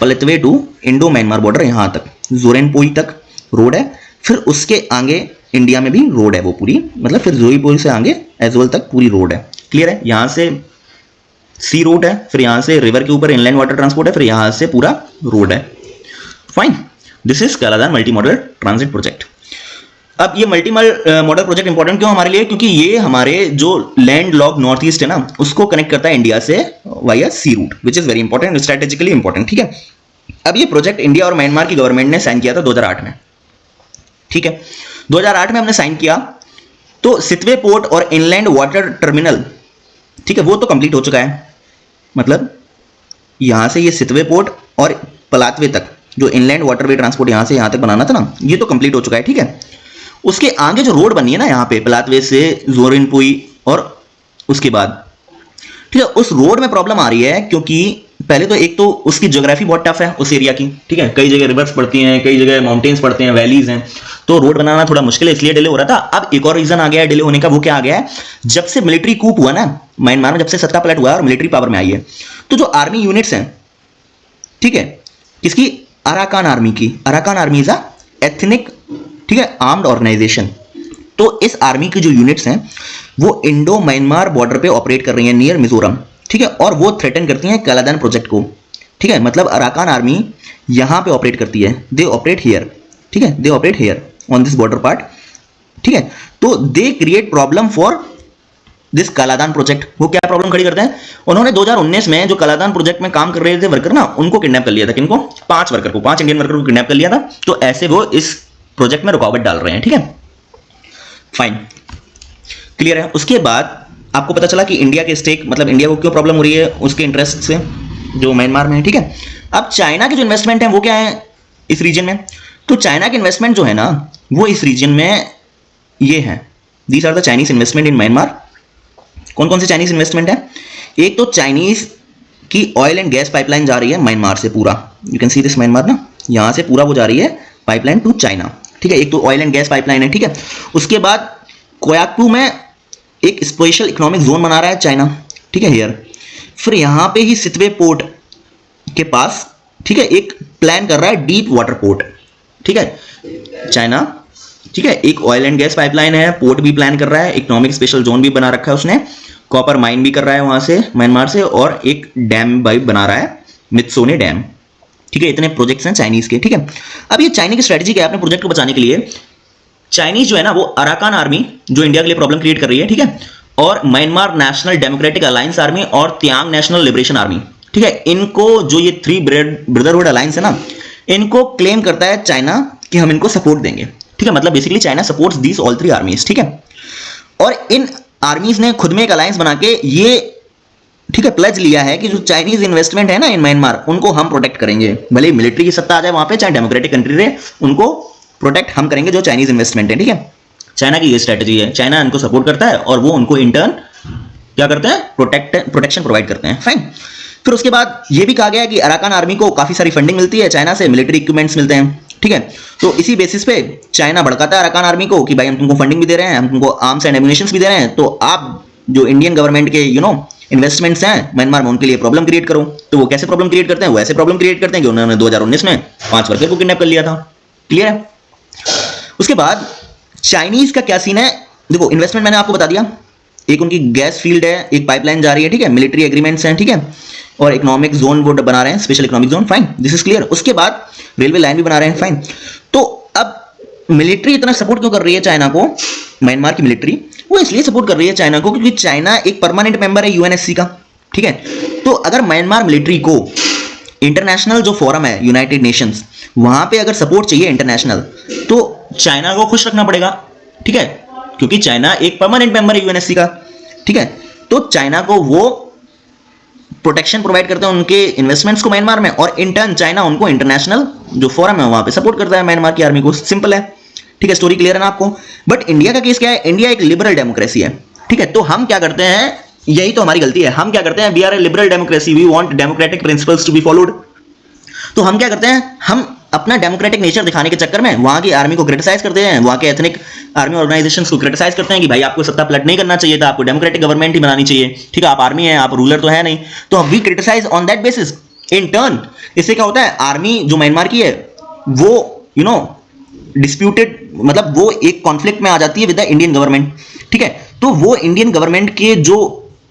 पलेतवे टू इंडो म्यांमार बॉर्डर यहां तक जोरेनपोई तक रोड है. फिर उसके आगे इंडिया में भी रोड है वो पूरी, मतलब फिर जोईपुर से आगे एजोल तक पूरी रोड है. क्लियर है, यहां से सी रोड है, फिर यहां से रिवर के ऊपर इनलैंड वाटर ट्रांसपोर्ट है, फिर यहां से पूरा रोड है. Fine, this is Kaladan multi modal transit project. अब ये मल्टी मॉडल प्रोजेक्ट इंपॉर्टेंट क्यों हमारे लिए, क्योंकि ये हमारे जो लैंड लॉक नॉर्थ ईस्ट है ना, उसको कनेक्ट करता है इंडिया से via sea route, which is very important, strategically important. ठीक है, अब ये प्रोजेक्ट इंडिया और म्यांमार की गवर्नमेंट ने साइन किया था 2008 में. ठीक है, 2008 में हमने साइन किया तो सितवे पोर्ट और इनलैंड वाटर टर्मिनल, ठीक है, वो तो कंप्लीट हो चुका है. मतलब यहां से ये सितवे पोर्ट और पलातवे तक जो इनलैंड वाटरवे ट्रांसपोर्ट यहां से यहां तक बनाना था ना, ये तो कंप्लीट हो चुका है. ठीक है, उसके आगे जो रोड बनी है ना यहाँ पे पलातवे से जोरिनपुई और उसके बाद, ठीक है, उस रोड में प्रॉब्लम आ रही है क्योंकि पहले तो एक तो उसकी ज्योग्राफी बहुत टफ है उस एरिया की. ठीक है, कई जगह रिवर्स पड़ती हैं, कई जगह माउंटेन्स पड़ते हैं, वैलीज हैं, तो रोड बनाना थोड़ा मुश्किल है, इसलिए डिले हो रहा था. अब एक और रीजन आ गया है डिले होने का, वो क्या आ गया है, जब से मिलिट्री कूप हुआ ना म्यांमार में, जब से सत्ता पलट हुआ है और मिलिट्री पावर में आई है, तो जो आर्मी यूनिट्स हैं, ठीक है, किसकी, अराकान आर्मी की. Arakan army is a ethnic, ठीक है, आर्म्ड ऑर्गेनाइजेशन. तो इस आर्मी की जो यूनिट्स हैं वो इंडो म्यांमार बॉर्डर पे ऑपरेट कर रही हैं नियर मिजोरम. ठीक है, और वो थ्रेटन करती हैं कलादान प्रोजेक्ट को. ठीक है, मतलब अराकान आर्मी यहां पे ऑपरेट करती है, दे ऑपरेट हियर. ठीक है, they operate here on this border part. ठीक है, तो they create problem for this Kaladan project. वो क्या प्रॉब्लम खड़ी करते हैं, उन्होंने 2019 में जो कलादान प्रोजेक्ट में काम कर रहे थे वर्कर ना, उनको किडनैप कर लिया था. किनको, 5 वर्कर को, 5 इंडियन वर्कर को किडनैप कर लिया था. तो ऐसे वो इस प्रोजेक्ट में रुकावट डाल रहे हैं. ठीक है, फाइन, क्लियर है. उसके बाद आपको पता चला कि इंडिया के स्टेक, मतलब इंडिया को क्यों प्रॉब्लम हो रही है उसके इंटरेस्ट से. जो म्यांमार में है, ठीक है। अब चाइना के जो इन्वेस्टमेंट है वो क्या है इस रीजन में, तो चाइना के इन्वेस्टमेंट जो है ना वो इस रीजन में ये है, these are the Chinese investment in Myanmar. कौन कौन से चाइनीज इन्वेस्टमेंट है, एक तो चाइनीज की ऑयल एंड गैस पाइपलाइन जा रही है म्यांमार से पूरा, you can see this Myanmar ना, यहां से पूरा वो जा रही है पाइपलाइन टू चाइना, ठीक है। एक तो ऑयल एंड गैस पाइपलाइन है, ठीक है। उसके बाद कोयाकू में एक स्पेशल इकोनॉमिक जोन बना रहा है चाइना, ठीक है, हियर। फिर यहां पे ही सितवे पोर्ट के पास, ठीक है, एक प्लान कर रहा है डीप वाटर पोर्ट, ठीक है, चाइना, ठीक है। एक ऑयल एंड गैस पाइपलाइन है, पोर्ट भी प्लान कर रहा है, इकोनॉमिक स्पेशल जोन भी बना रखा है उसने, कॉपर माइन भी कर रहा है वहां से म्यांमार से, और एक डैम भी बना रहा है, मित्सोने डैम, ठीक है। इतने प्रोजेक्ट्स हैं चाइनीज के, ठीक है। अब ये चाइनीज की स्ट्रेटजी क्या है अपने प्रोजेक्ट को बचाने के लिए, चाइनीज जो है ना वो अराकान आर्मी जो इंडिया के लिए प्रॉब्लम क्रिएट कर रही है, ठीक है, और Myanmar national democratic alliance army और त्यांग नेशनल लिबरेशन आर्मी, ठीक है, इनको जो ये थ्री ब्रदरहुड अलायंस है ना, इनको क्लेम करता है चाइना कि हम इनको सपोर्ट देंगे, ठीक है। मतलब basically China supports these all three आर्मीज, ठीक है। और इन आर्मीज ने खुद में एक अलायंस बना के ये, ठीक है, प्लेज लिया है कि जो चाइनीज इन्वेस्टमेंट है ना इन म्यांमार, उनको हम प्रोटेक्ट करेंगे, भले मिलिट्री की सत्ता आ जाए वहां पे, चाहे डेमोक्रेटिक कंट्री रहे, उनको प्रोटेक्ट हम करेंगे जो चाइनीज इन्वेस्टमेंट है, ठीक है। चाइना की ये स्ट्रेटजी है, चाइना इनको सपोर्ट करता है और वो उनको इंटर्न क्या करते हैं, प्रोटेक्शन प्रोवाइड करते हैं, फाइन। फिर उसके बाद ये भी कहा गया है कि अराकान आर्मी को काफी सारी फंडिंग मिलती है चाइना से, मिलिट्री इक्विपमेंट्स मिलते हैं, ठीक है। तो इसी बेसिस पे चाइना भड़काता है अराकान आर्मी को कि भाई हम तुमको फंडिंग भी दे रहे हैं, हम तुमको आर्म्स एंड एम्युनिशंस भी दे रहे हैं, तो आप जो इंडियन गवर्नमेंट के इन्वेस्टमेंट्स हैं म्यांमार में उनके लिए प्रॉब्लम क्रिएट करो। तो वो कैसे प्रॉब्लम क्रिएट करते हैं, वो ऐसे प्रॉब्लम क्रिएट करते हैं कि उन्होंने 2019 में 5 वर्कर को किडनैप कर लिया था, क्लियर है। उसके बाद चाइनीज का क्या सीन है, देखो इन्वेस्टमेंट मैंने आपको बता दिया, एक उनकी गैस फील्ड है, एक पाइपलाइन जा रही है, ठीक है, मिलिट्री एग्रीमेंट्स हैं, ठीक है, और इकोनॉमिक जोन वो बना रहे हैं, special economic zone, fine, this is clear. उसके बाद रेलवे लाइन भी बना रहे हैं, फाइन। तो अब मिलिट्री इतना सपोर्ट क्यों कर रही है चाइना को, म्यांमार की मिलिट्री वो इसलिए सपोर्ट कर रही है चाइना को क्योंकि चाइना एक परमानेंट मेंबर है यूएनएससी का, ठीक है। तो अगर म्यांमार मिलिट्री को इंटरनेशनल जो फोरम है यूनाइटेड नेशंस, वहां पे अगर सपोर्ट चाहिए इंटरनेशनल, तो चाइना को खुश रखना पड़ेगा, ठीक है, क्योंकि चाइना एक परमानेंट मेंबर है यूएनएससी का, ठीक है। तो चाइना को वो प्रोटेक्शन प्रोवाइड करते हैं उनके इन्वेस्टमेंट्स को म्यांमार में, और इंटर्न चाइना उनको इंटरनेशनल जो फोरम है वहां पे सपोर्ट करता है म्यांमार की आर्मी को, सिंपल है, ठीक है। स्टोरी क्लियर है ना आपको। बट इंडिया का केस क्या है, इंडिया एक लिबरल डेमोक्रेसी है, ठीक है। तो हम क्या करते हैं, यही तो हमारी गलती है, हम क्या करते हैं, we are a liberal democracy, we want democratic principles to be followed. तो हम क्या करते हैं, हम अपना डेमोक्रेटिक नेचर दिखाने के चक्कर में वहां की आर्मी को क्रिटिसाइज करते हैं, वहां के एथनिक आर्मी ऑर्गेनाइजेशंस को क्रिटिसाइज करते हैं कि भाई आपको सत्ता पलट नहीं करना चाहिए था, आपको डेमोक्रेटिक गवर्नमेंट ही बनानी चाहिए, ठीक है, आप आर्मी है, आप रूलर तो है नहीं। तो we criticise on that basis. In turn इससे क्या होता है, आर्मी जो म्यांमार की है वो डिस्प्यूटेड, मतलब वो एक कॉन्फ्लिक्ट में आ जाती है विद द इंडियन गवर्नमेंट, ठीक है। तो वो इंडियन गवर्नमेंट के जो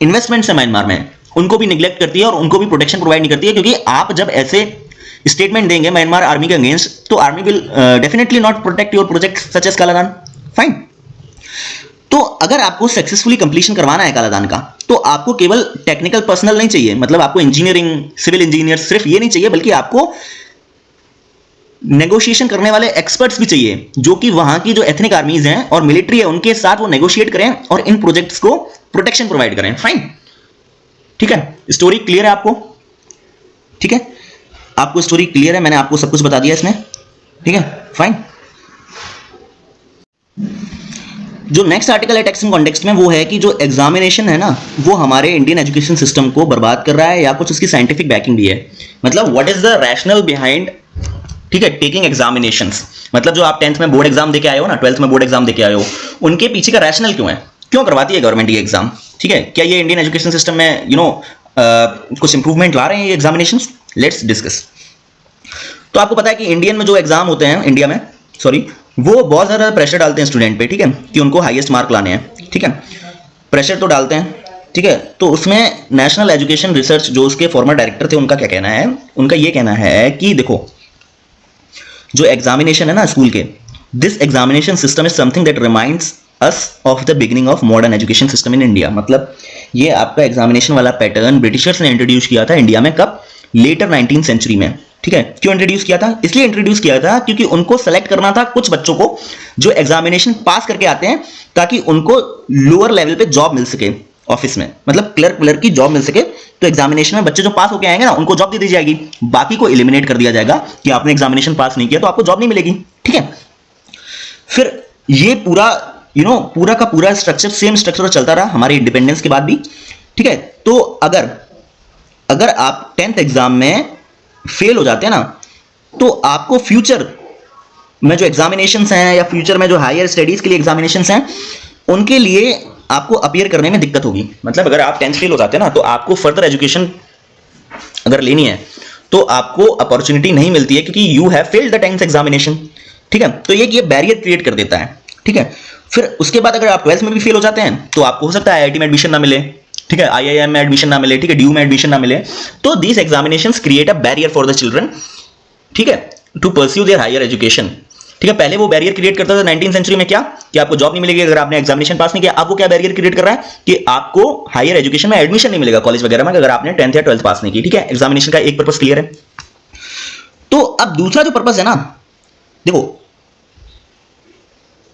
इन्वेस्टमेंट्स है म्यांमार में उनको भी निग्लेक्ट करती है और उनको भी प्रोटेक्शन प्रोवाइड नहीं करती है, क्योंकि आप जब ऐसे स्टेटमेंट देंगे म्यांमार आर्मी के अगेंस्ट, तो army will definitely not protect your project such as Kaladan, fine. तो अगर आपको सक्सेसफुली कंप्लीशन करवाना है कालादान का, तो आपको केवल टेक्निकल पर्सनल नहीं चाहिए, मतलब आपको इंजीनियरिंग, सिविल इंजीनियर सिर्फ ये नहीं चाहिए, बल्कि आपको नेगोशिएशन करने वाले एक्सपर्ट्स भी चाहिए, जो कि वहां की जो एथनिक आर्मीज हैं और मिलिट्री है उनके साथ वो नेगोशिएट करें और इन प्रोजेक्ट्स को प्रोटेक्शन प्रोवाइड करें, फाइन, ठीक है। स्टोरी क्लियर है आपको, ठीक है, आपको स्टोरी क्लियर है, मैंने आपको सब कुछ बता दिया इसमें, ठीक है, फाइन। जो नेक्स्ट आर्टिकल है टेक्स्ट एंड कॉन्टेक्स्ट में, वो है कि जो एग्जामिनेशन है ना वो हमारे इंडियन एजुकेशन सिस्टम को बर्बाद कर रहा है, या कुछ उसकी साइंटिफिक बैकिंग भी है। मतलब what is the rational behind, ठीक है, टेकिंग एग्जामिनेशंस, मतलब जो आप 10th में बोर्ड एग्जाम देके आए हो ना, 12th में बोर्ड एग्जाम देके आए हो, उनके पीछे का रैशनल क्यों है, क्यों करवाती है गवर्नमेंट ये एग्जाम, ठीक है। क्या ये इंडियन एजुकेशन सिस्टम में कुछ इंप्रूवमेंट ला रहे हैं ये एग्जामिनेशंस, लेट्स डिस्कस। तो आपको पता है कि इंडियन में जो एग्जाम होते हैं, इंडिया में सॉरी, वो बहुत ज्यादा प्रेशर डालते हैं स्टूडेंट पे, ठीक है, कि उनको हाईएस्ट मार्क लाने हैं, ठीक है, प्रेशर तो डालते हैं, ठीक है। तो उसमें नेशनल एजुकेशन रिसर्च जो उसके फॉर्मर डायरेक्टर थे, उनका क्या कहना है, उनका ये कहना है कि देखो जो एग्जामिनेशन है ना स्कूल के, this examination system is something that reminds us of the beginning of modern education system in India. मतलब ये आपका एग्जामिनेशन वाला पैटर्न ब्रिटिशर्स ने इंट्रोड्यूस किया था इंडिया में, कब, लेटर 19th सेंचुरी में, ठीक है। क्यों इंट्रोड्यूस किया था, इसलिए इंट्रोड्यूस किया था क्योंकि उनको सेलेक्ट करना था कुछ बच्चों को जो एग्जामिनेशन पास करके आते हैं, ताकि उनको लोअर लेवल पे जॉब मिल सके ऑफिस में, मतलब क्लर्क की जॉब मिल सके, तो एग्जामिनेशन में बच्चे जो पास होके आएंगे ना उनको जॉब दे दी जाएगी, बाकी को एलिमिनेट कर दिया जाएगा कि आपने एग्जामिनेशन पास नहीं किया तो आपको जॉब नहीं मिलेगी। ठीक है, फिर ये पूरा पूरा का पूरा स्ट्रक्चर सेम स्ट्रक्चर चलता रहा हमारे इंडिपेंडेंस के बाद भी। ठीक है, तो अगर आप 10th एग्जाम में फेल हो जाते हैं ना तो आपको फ्यूचर में जो एग्जामिनेशंस हैं या फ्यूचर में जो हायर स्टडीज के लिए एग्जामिनेशंस हैं उनके लिए आपको अपीयर करने में दिक्कत होगी। मतलब अगर आप 10th फेल हो जाते हैं ना तो आपको फर्दर एजुकेशन अगर लेनी है तो आपको अपॉर्चुनिटी नहीं मिलती है क्योंकि you have failed the 10th examination. ठीक है, तो ये बैरियर क्रिएट कर देता है। ठीक है, फिर उसके बाद अगर आप 12th में भी फेल हो जाते हैं तो आपको हो सकता है IIT में एडमिशन ना मिले, ठीक है, IIM में एडमिशन ना मिले, ठीक है, DU में एडमिशन ना मिले। तो these examinations create a barrier for the children, ठीक है, to pursue their higher education. ठीक है, पहले वो बैरियर क्रिएट करता था 19th सेंचुरी में क्या कि आपको जॉब नहीं मिलेगी अगर आपने एग्जामिनेशन पास नहीं किया। अब वो क्या बैरियर क्रिएट कर रहा है कि आपको हायर एजुकेशन में एडमिशन नहीं मिलेगा कॉलेज वगैरह में अगर आपने 10th या 12th पास नहीं की। ठीक है, एग्जामिनेशन का एक पर्पस क्लियर है। तो अब दूसरा जो पर्पस है ना, देखो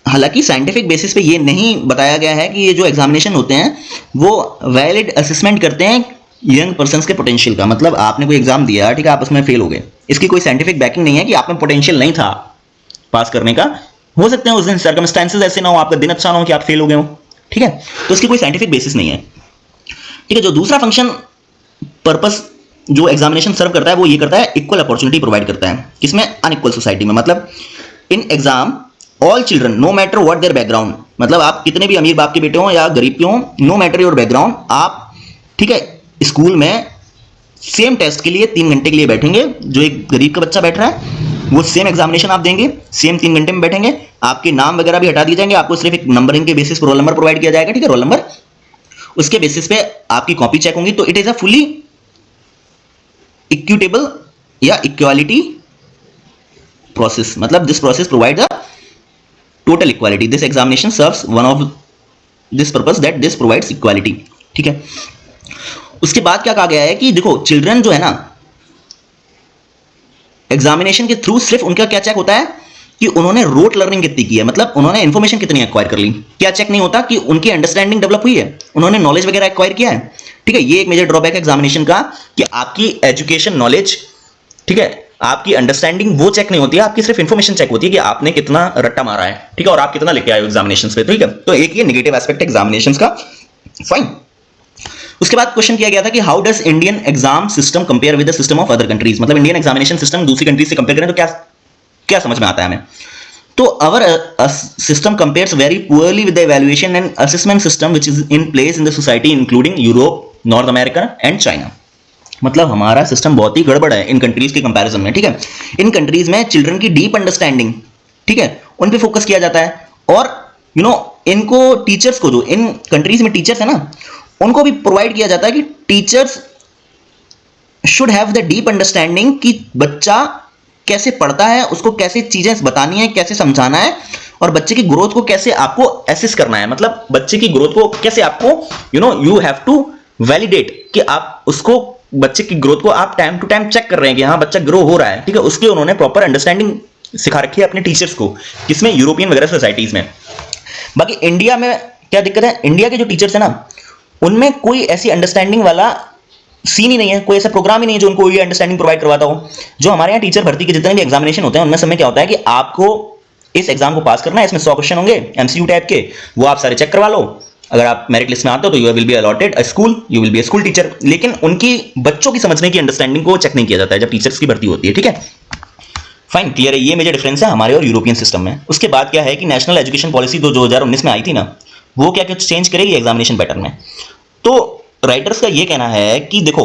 हालांकि साइंटिफिक बेसिस पे ये नहीं बताया गया है कि ये जो एग्जामिनेशन होते हैं वो वैलिड असेसमेंट करते हैं यंग पर्सन्स के पोटेंशियल का। मतलब आपने कोई एग्जाम दिया, ठीक है, आप उसमें फेल हो गए, इसकी कोई साइंटिफिक बैकिंग नहीं है कि आप में पोटेंशियल नहीं था पास करने का। हो सकते हैं उस दिन सर्कमस्टेंसेस ऐसे ना हो, आपका दिन अच्छा ना हो कि आप फेल हो गए हो। ठीक है, तो इसकी कोई साइंटिफिक बेसिस नहीं है। ठीक है, जो दूसरा फंक्शन पर्पस जो एग्जामिनेशन सर्व करता है वो ये करता है इक्वल अपॉर्चुनिटी प्रोवाइड करता है। किसमें? अनइक्वल सोसाइटी में। मतलब in exam all children no matter what their background, मतलब आप कितने भी अमीर बाप के बेटे हो या गरीब के हो, नो मैटर योर बैकग्राउंड, आप ठीक है स्कूल में सेम टेस्ट के लिए 3 घंटे के लिए बैठेंगे। जो एक गरीब का बच्चा बैठ रहा है वो सेम एग्जामिनेशन आप देंगे, सेम 3 घंटे में बैठेंगे। आपके नाम वगैरह भी हटा दिए जाएंगे, आपको सिर्फ एक नंबरिंग के बेसिस पर रोल नंबर प्रोवाइड किया जाएगा। ठीक है, रोल नंबर, उसके बेसिस पे आपकी कॉपी चेक होंगी। तो it is a fully equitable या इक्वालिटी प्रोसेस। मतलब this process provide the total equality. This examination serves one of this purpose that this provides equality. ठीक है, उसके बाद क्या कहा गया है कि देखो चिल्ड्रन जो है ना एग्जामिनेशन के थ्रू सिर्फ उनका क्या चेक होता है कि उन्होंने रोट लर्निंग कितनी की है, मतलब उन्होंने इंफॉर्मेशन कितनी एक्वायर कर ली। क्या चेक नहीं होता कि उनकी अंडरस्टैंडिंग डेवलप हुई है, उन्होंने नॉलेज वगैरह एक्वायर किया है। ठीक है, ये एक मेजर ड्रॉबैक है एग्जामिनेशन का कि आपकी एजुकेशन नॉलेज, ठीक है, आपकी अंडरस्टैंडिंग वो चेक नहीं होती है, आपकी सिर्फ इंफॉर्मेशन चेक होती है कि आपने कितना रट्टा मारा है। ठीक है, और आप कितना लेके आए हो एग्जामिनेशंस पे। ठीक है, तो एक ये नेगेटिव एस्पेक्ट है एग्जामिनेशंस का। फाइन, उसके बाद क्वेश्चन किया गया था कि how does Indian exam system compare with the system of other countries. मतलब इंडियन एग्जामिनेशन सिस्टम दूसरी कंट्रीज से कंपेयर करें तो क्या क्या समझ में आता है हमें। तो our system compares very poorly with the evaluation and assessment system which is in place in the society including Europe, north America and China. मतलब हमारा सिस्टम बहुत ही गड़बड़ है इन कंट्रीज के कंपैरिजन में। ठीक है, इन कंट्रीज में चिल्ड्रन की डीप अंडरस्टैंडिंग, ठीक है, उन पे फोकस किया जाता है। और इनको टीचर्स को, जो इन कंट्रीज में टीचर्स है ना, उनको भी प्रोवाइड किया जाता है कि teachers should have the deep understanding कि बच्चा कैसे पढ़ता है, उसको कैसे चीजें बतानी है, कैसे समझाना है, और बच्चे की ग्रोथ को कैसे आपको एसेस करना है। मतलब बच्चे की ग्रोथ को कैसे आपको यू हैव टू वैलिडेट कि आप उसको बच्चे की ग्रोथ को आप टाइम टू टाइम चेक कर रहे हैं कि हाँ बच्चा ग्रो हो रहा है। ठीक है, उसके उन्होंने प्रॉपर अंडरस्टैंडिंग सिखा रखी है अपने टीचर्स को, किसमें? यूरोपियन वगैरह सोसाइटीज में। बाकी इंडिया में क्या दिक्कत है, इंडिया के जो टीचर्स है ना उनमें कोई ऐसी अंडरस्टैंडिंग वाला सीन ही नहीं है, कोई ऐसा प्रोग्राम ही नहीं है जो उनको ये अंडरस्टैंडिंग प्रोवाइड करवाता हो। जो हमारे यहाँ टीचर भर्ती के जितने भी एग्जामिनेशन होते हैं उनमें समय क्या होता है कि आपको इस एग्जाम को पास करना है, इसमें 100 क्वेश्चन होंगे MCQ टाइप के, वो आप सारे चेक करवा लो। अगर आप मेरिट लिस्ट में आते हो तो you will be allotted a school, you will be a school teacher. लेकिन उनकी बच्चों की समझने की अंडरस्टैंडिंग को चेक नहीं किया जाता है जब टीचर्स की भर्ती होती है। ठीक है, फाइन, क्लियर है, ये मेजर डिफरेंस है हमारे और यूरोपियन सिस्टम में। उसके बाद क्या है कि नेशनल एजुकेशन पॉलिसी 2019 में आई थी ना, वो क्या कुछ चेंज करेगी एग्जामिनेशन पैटर्न में। तो राइटर्स का ये कहना है कि देखो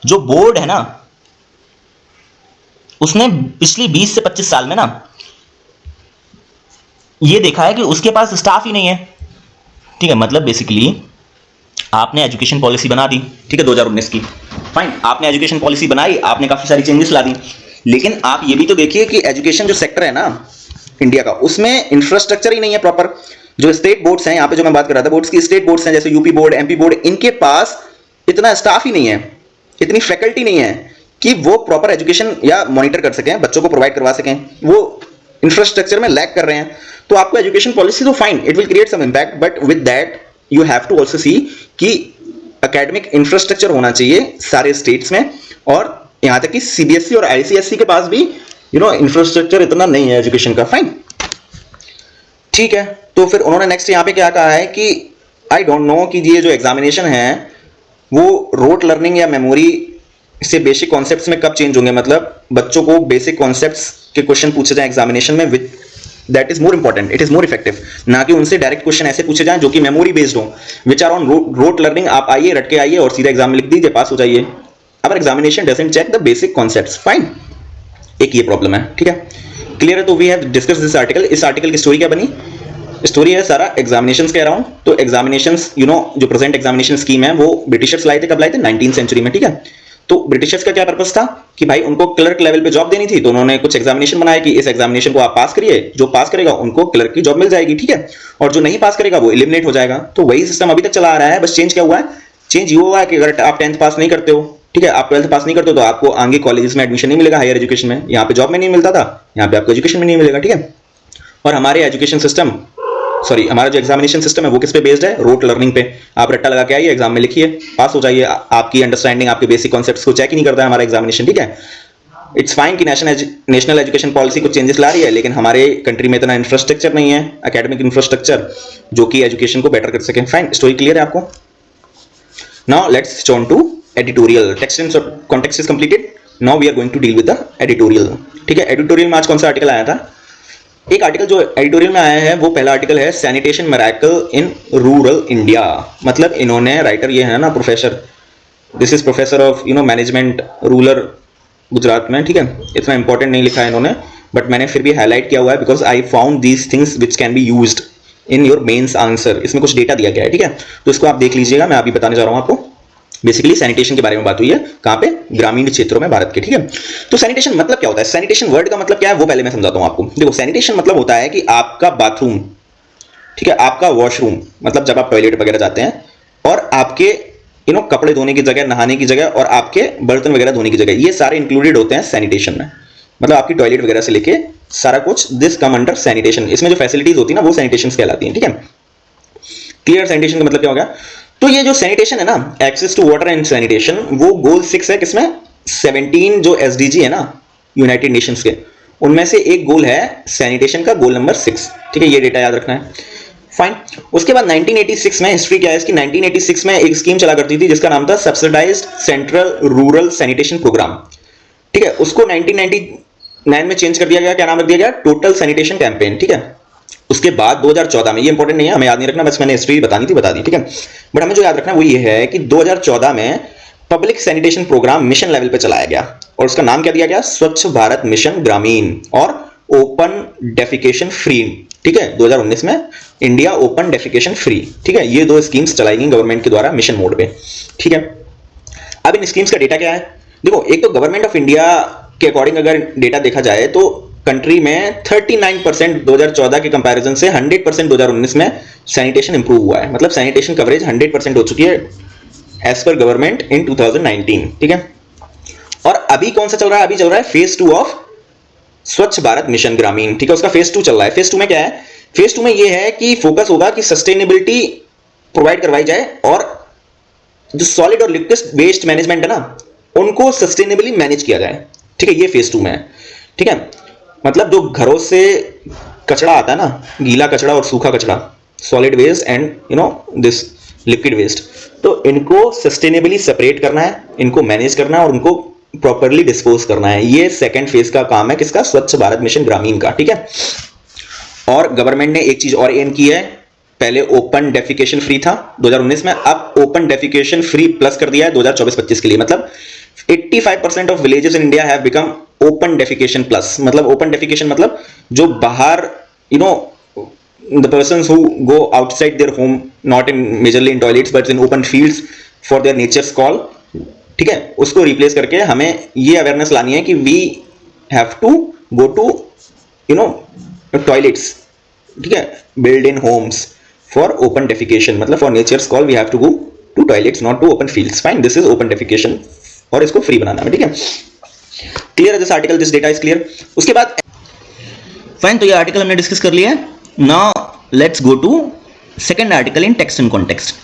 जो बोर्ड है ना उसने पिछली 20 से 25 साल में ना ये देखा है कि उसके पास स्टाफ ही नहीं है। ठीक है, मतलब बेसिकली आपने एजुकेशन पॉलिसी बना दी, ठीक है, 2019 की, फाइन, आपने एजुकेशन पॉलिसी बनाई, आपने काफी सारी चेंजेस ला दी, लेकिन आप ये भी तो देखिए कि एजुकेशन जो सेक्टर है ना इंडिया का, उसमें इंफ्रास्ट्रक्चर ही नहीं है प्रॉपर। जो स्टेट बोर्ड्स हैं, यहाँ पे जो मैं बात कर रहा था बोर्ड्स की, स्टेट बोर्ड्स हैं जैसे यूपी बोर्ड, MP बोर्ड, इनके पास इतना स्टाफ ही नहीं है, इतनी फैकल्टी नहीं है कि वो प्रॉपर एजुकेशन या मॉनिटर कर सकें, बच्चों को प्रोवाइड करवा सकें। वो इंफ्रास्ट्रक्चर में लैक कर रहे हैं। तो आपको एजुकेशन पॉलिसी तो fine, it will create some impact, but with that you have to also see कि एकेडमिक इंफ्रास्ट्रक्चर होना चाहिए सारे स्टेट्स में, और यहां तक कि सीबीएसई और आईसीएसई के पास भी इंफ्रास्ट्रक्चर इतना नहीं है एजुकेशन का। फाइन, ठीक है। तो फिर उन्होंने नेक्स्ट यहां पे क्या कहा है कि आई डोंट नो कि ये जो एग्जामिनेशन है वो रोट लर्निंग या मेमोरी से बेसिक कॉन्सेप्ट्स में कब चेंज होंगे, मतलब बच्चों को बेसिक कॉन्सेप्ट्स के क्वेश्चन पूछे जाए एग्जामिनेशन में, that is more important, it is more effective, ना कि उनसे डायरेक्ट क्वेश्चन ऐसे पूछे जाएं जो कि मेमोरी बेस्ड हो, which are on rote learning. आप आइए, रट के आइए और सीधा एग्जाम में लिख दीजिए, पास हो जाइए। अगर examination doesn't check the basic concepts, fine, एक ये प्रॉब्लम है, ठीक है, क्लियर है। तो we have discuss this article. इस आर्टिकल की स्टोरी क्या बनी? स्टोरी है सारा एग्जामिनेशंस के अराउंड। तो एग्जामिनेशंस जो प्रेजेंट एग्जामिनेशन स्कीम है वो ब्रिटिशर्स लाए थे, कब लाए थे? 19th सेंचुरी में, ठीक है। तो ब्रिटिशर्स का क्या पर्पस था कि भाई उनको क्लर्क लेवल पे जॉब देनी थी, तो उन्होंने कुछ एग्जामिनेशन बनाया कि इस एग्जामिनेशन को आप पास करिए, जो पास करेगा उनको क्लर्क की जॉब मिल जाएगी, ठीक है, और जो नहीं पास करेगा वो एलिमिनेट हो जाएगा। तो वही सिस्टम अभी तक चला आ रहा है, बस चेंज क्या हुआ है? चेंज ये हुआ है कि अगर आप 10th पास नहीं करते हो, ठीक है, आप 12th पास नहीं करते हो, तो आपको आगे कॉलेजेस में एडमिशन नहीं मिलेगा, हायर एजुकेशन में, यहाँ पे जॉब में नहीं मिलता था, यहाँ पे आपको एजुकेशन में नहीं मिलेगा, ठीक है। और हमारे एजुकेशन सिस्टम, सॉरी, हमारा जो एग्जामिनेशन सिस्टम है वो किस पे बेस्ड है? रोट लर्निंग पे। आप रट्टा लगा के आइए, एग्जाम में लिखिए, पास हो जाइए। आपकी अंडरस्टैंडिंग, आपके बेसिक कॉन्सेप्ट्स को चेक ही नहीं करता है हमारा एग्जामिनेशन, ठीक है। इट्स फाइन कि नेशनल एजुकेशन पॉलिसी कुछ चेंजेस ला रही है, लेकिन हमारे कंट्री में इतना इंफ्रास्ट्रक्चर नहीं है, एकेडमिक इंफ्रास्ट्रक्चर, जो कि एजुकेशन को बेटर कर सके। फाइन, स्टोरी क्लियर है आपको? Now let's turn to editorial. Text and context is completed, now we are going to deal with the editorial, ठीक है। एडिटोरियल में आज कौन सा आर्टिकल आया था? एक आर्टिकल जो एडिटोरियल में आया है वो पहला आर्टिकल है sanitation miracle in rural India. मतलब इन्होंने, राइटर ये है ना professor, this is professor of management rural Gujarat में, ठीक है। इतना इंपॉर्टेंट नहीं लिखा है इन्होंने, बट मैंने फिर भी हाईलाइट किया हुआ है because I found these things which can be used in your mains answer. इसमें कुछ डेटा दिया गया है, ठीक है, तो इसको आप देख लीजिएगा। मैं अभी बताने जा रहा हूं आपको। बेसिकली सैनिटेशन के बारे में बात हुई है, कहां पे? ग्रामीण क्षेत्रों में भारत के, ठीक है। तो सैनिटेशन मतलब क्या होता है? सैनिटेशन वर्ड का मतलब क्या है वो पहले मैं समझाता हूं आपको। देखो, सैनिटेशन मतलब होता है कि आपका बाथरूम, ठीक है, आपका वॉशरूम, मतलब जब आप टॉयलेट वगैरह जाते हैं, और आपके कपड़े धोने की जगह, नहाने की जगह, और आपके बर्तन वगैरह धोने की जगह, ये सारे इंक्लूडेड होते हैं सैनिटेशन में। मतलब आपकी टॉयलेट वगैरह से लेके सारा कुछ, दिस कम अंडर सैनिटेशन। इसमें जो फैसिलिटीज होती है ना वो सैनिटेशन कहलाती हैं, ठीक है। क्लियर? सैनिटेशन का मतलब क्या होगा? तो ये जो सैनिटेशन है ना, access to water and sanitation, वो गोल 6 है। किसमें? 17 जो एसडीजी है ना यूनाइटेड नेशंस के, उनमें से एक गोल है सैनिटेशन का, गोल नंबर 6, ठीक है। ये डेटा याद रखना है, फाइन। उसके बाद 1986 में, हिस्ट्री क्या है इसकी, 1986 में एक स्कीम चला करती थी जिसका नाम था subsidised central rural sanitation programme, ठीक है। उसको 1999 में चेंज कर दिया गया, क्या नाम रख दिया गया? टोटल सैनिटेशन कैंपेन, ठीक है। उसके बाद 2014 में, ये इंपॉर्टेंट नहीं है, हमें याद नहीं रखना, बस मैंने हिस्ट्री बतानी थी, बता दी, ठीक है। बट हमें जो याद रखना है वो ये है कि 2014 में public sanitation programme mission level पे चलाया गया, और उसका नाम क्या दिया गया? स्वच्छ भारत मिशन ग्रामीण और ओपन डेफिकेशन फ्री, ठीक है। 2019 में इंडिया ओपन डेफिकेशन फ्री, ठीक है। ये दो स्कीम्स चलाई गई गवर्नमेंट के द्वारा मिशन मोड पे, ठीक है। अब इन स्कीम्स का डेटा क्या है? देखो, एक तो गवर्नमेंट ऑफ इंडिया के अकॉर्डिंग अगर डेटा देखा जाए तो कंट्री में 39% 2014 के कंपैरिजन से 100% 2019 में सैनिटेशन इंप्रूव हुआ है। मतलब सैनिटेशन कवरेज 100% हो चुकी है एज पर गवर्नमेंट इन 2019, ठीक है। और अभी कौन सा चल रहा है? अभी चल रहा है फेज 2 ऑफ स्वच्छ भारत मिशन ग्रामीण, ठीक है। उसका फेज 2 चल रहा है। फेज 2 में क्या है? फेज 2 में ये है कि फोकस होगा कि सस्टेनेबिलिटी प्रोवाइड करवाई जाए, और जो सॉलिड और लिक्विड वेस्ट मैनेजमेंट है ना, उनको सस्टेनेबली मैनेज किया जाए, ठीक है। ये फेज 2 में है, ठीक है। मतलब जो घरों से कचरा आता है ना, गीला कचरा और सूखा कचरा, solid waste and this liquid waste, तो इनको सस्टेनेबली सेपरेट करना है, इनको मैनेज करना है और उनको प्रॉपरली डिस्पोज करना है। ये सेकंड फेज का काम है किसका? स्वच्छ भारत मिशन ग्रामीण का, ठीक है। और गवर्नमेंट ने एक चीज और एम की है, पहले ओपन डेफिकेशन फ्री था 2019 में, अब ओपन डेफिकेशन फ्री प्लस कर दिया है 2024-25 के लिए। मतलब 85% of villages in India have become open defecation plus. मतलब ओपन डेफिकेशन मतलब जो बाहर the persons who go outside their home, not in majorly in toilets but in open fields for their nature's call, ठीक है, उसको replace करके हमें ये अवेयरनेस लानी है कि we have to go to toilets, ठीक है, build in homes for open defecation. मतलब for nature's call we have to go to toilets, not to open fields. Fine, this is open defecation, और इसको free बनाना है, ठीक है। Clear है this article, this data is clear. उसके बाद फाइन, तो ये आर्टिकल हमने डिस्कस कर लिया है। Now let's go to second article in text and context.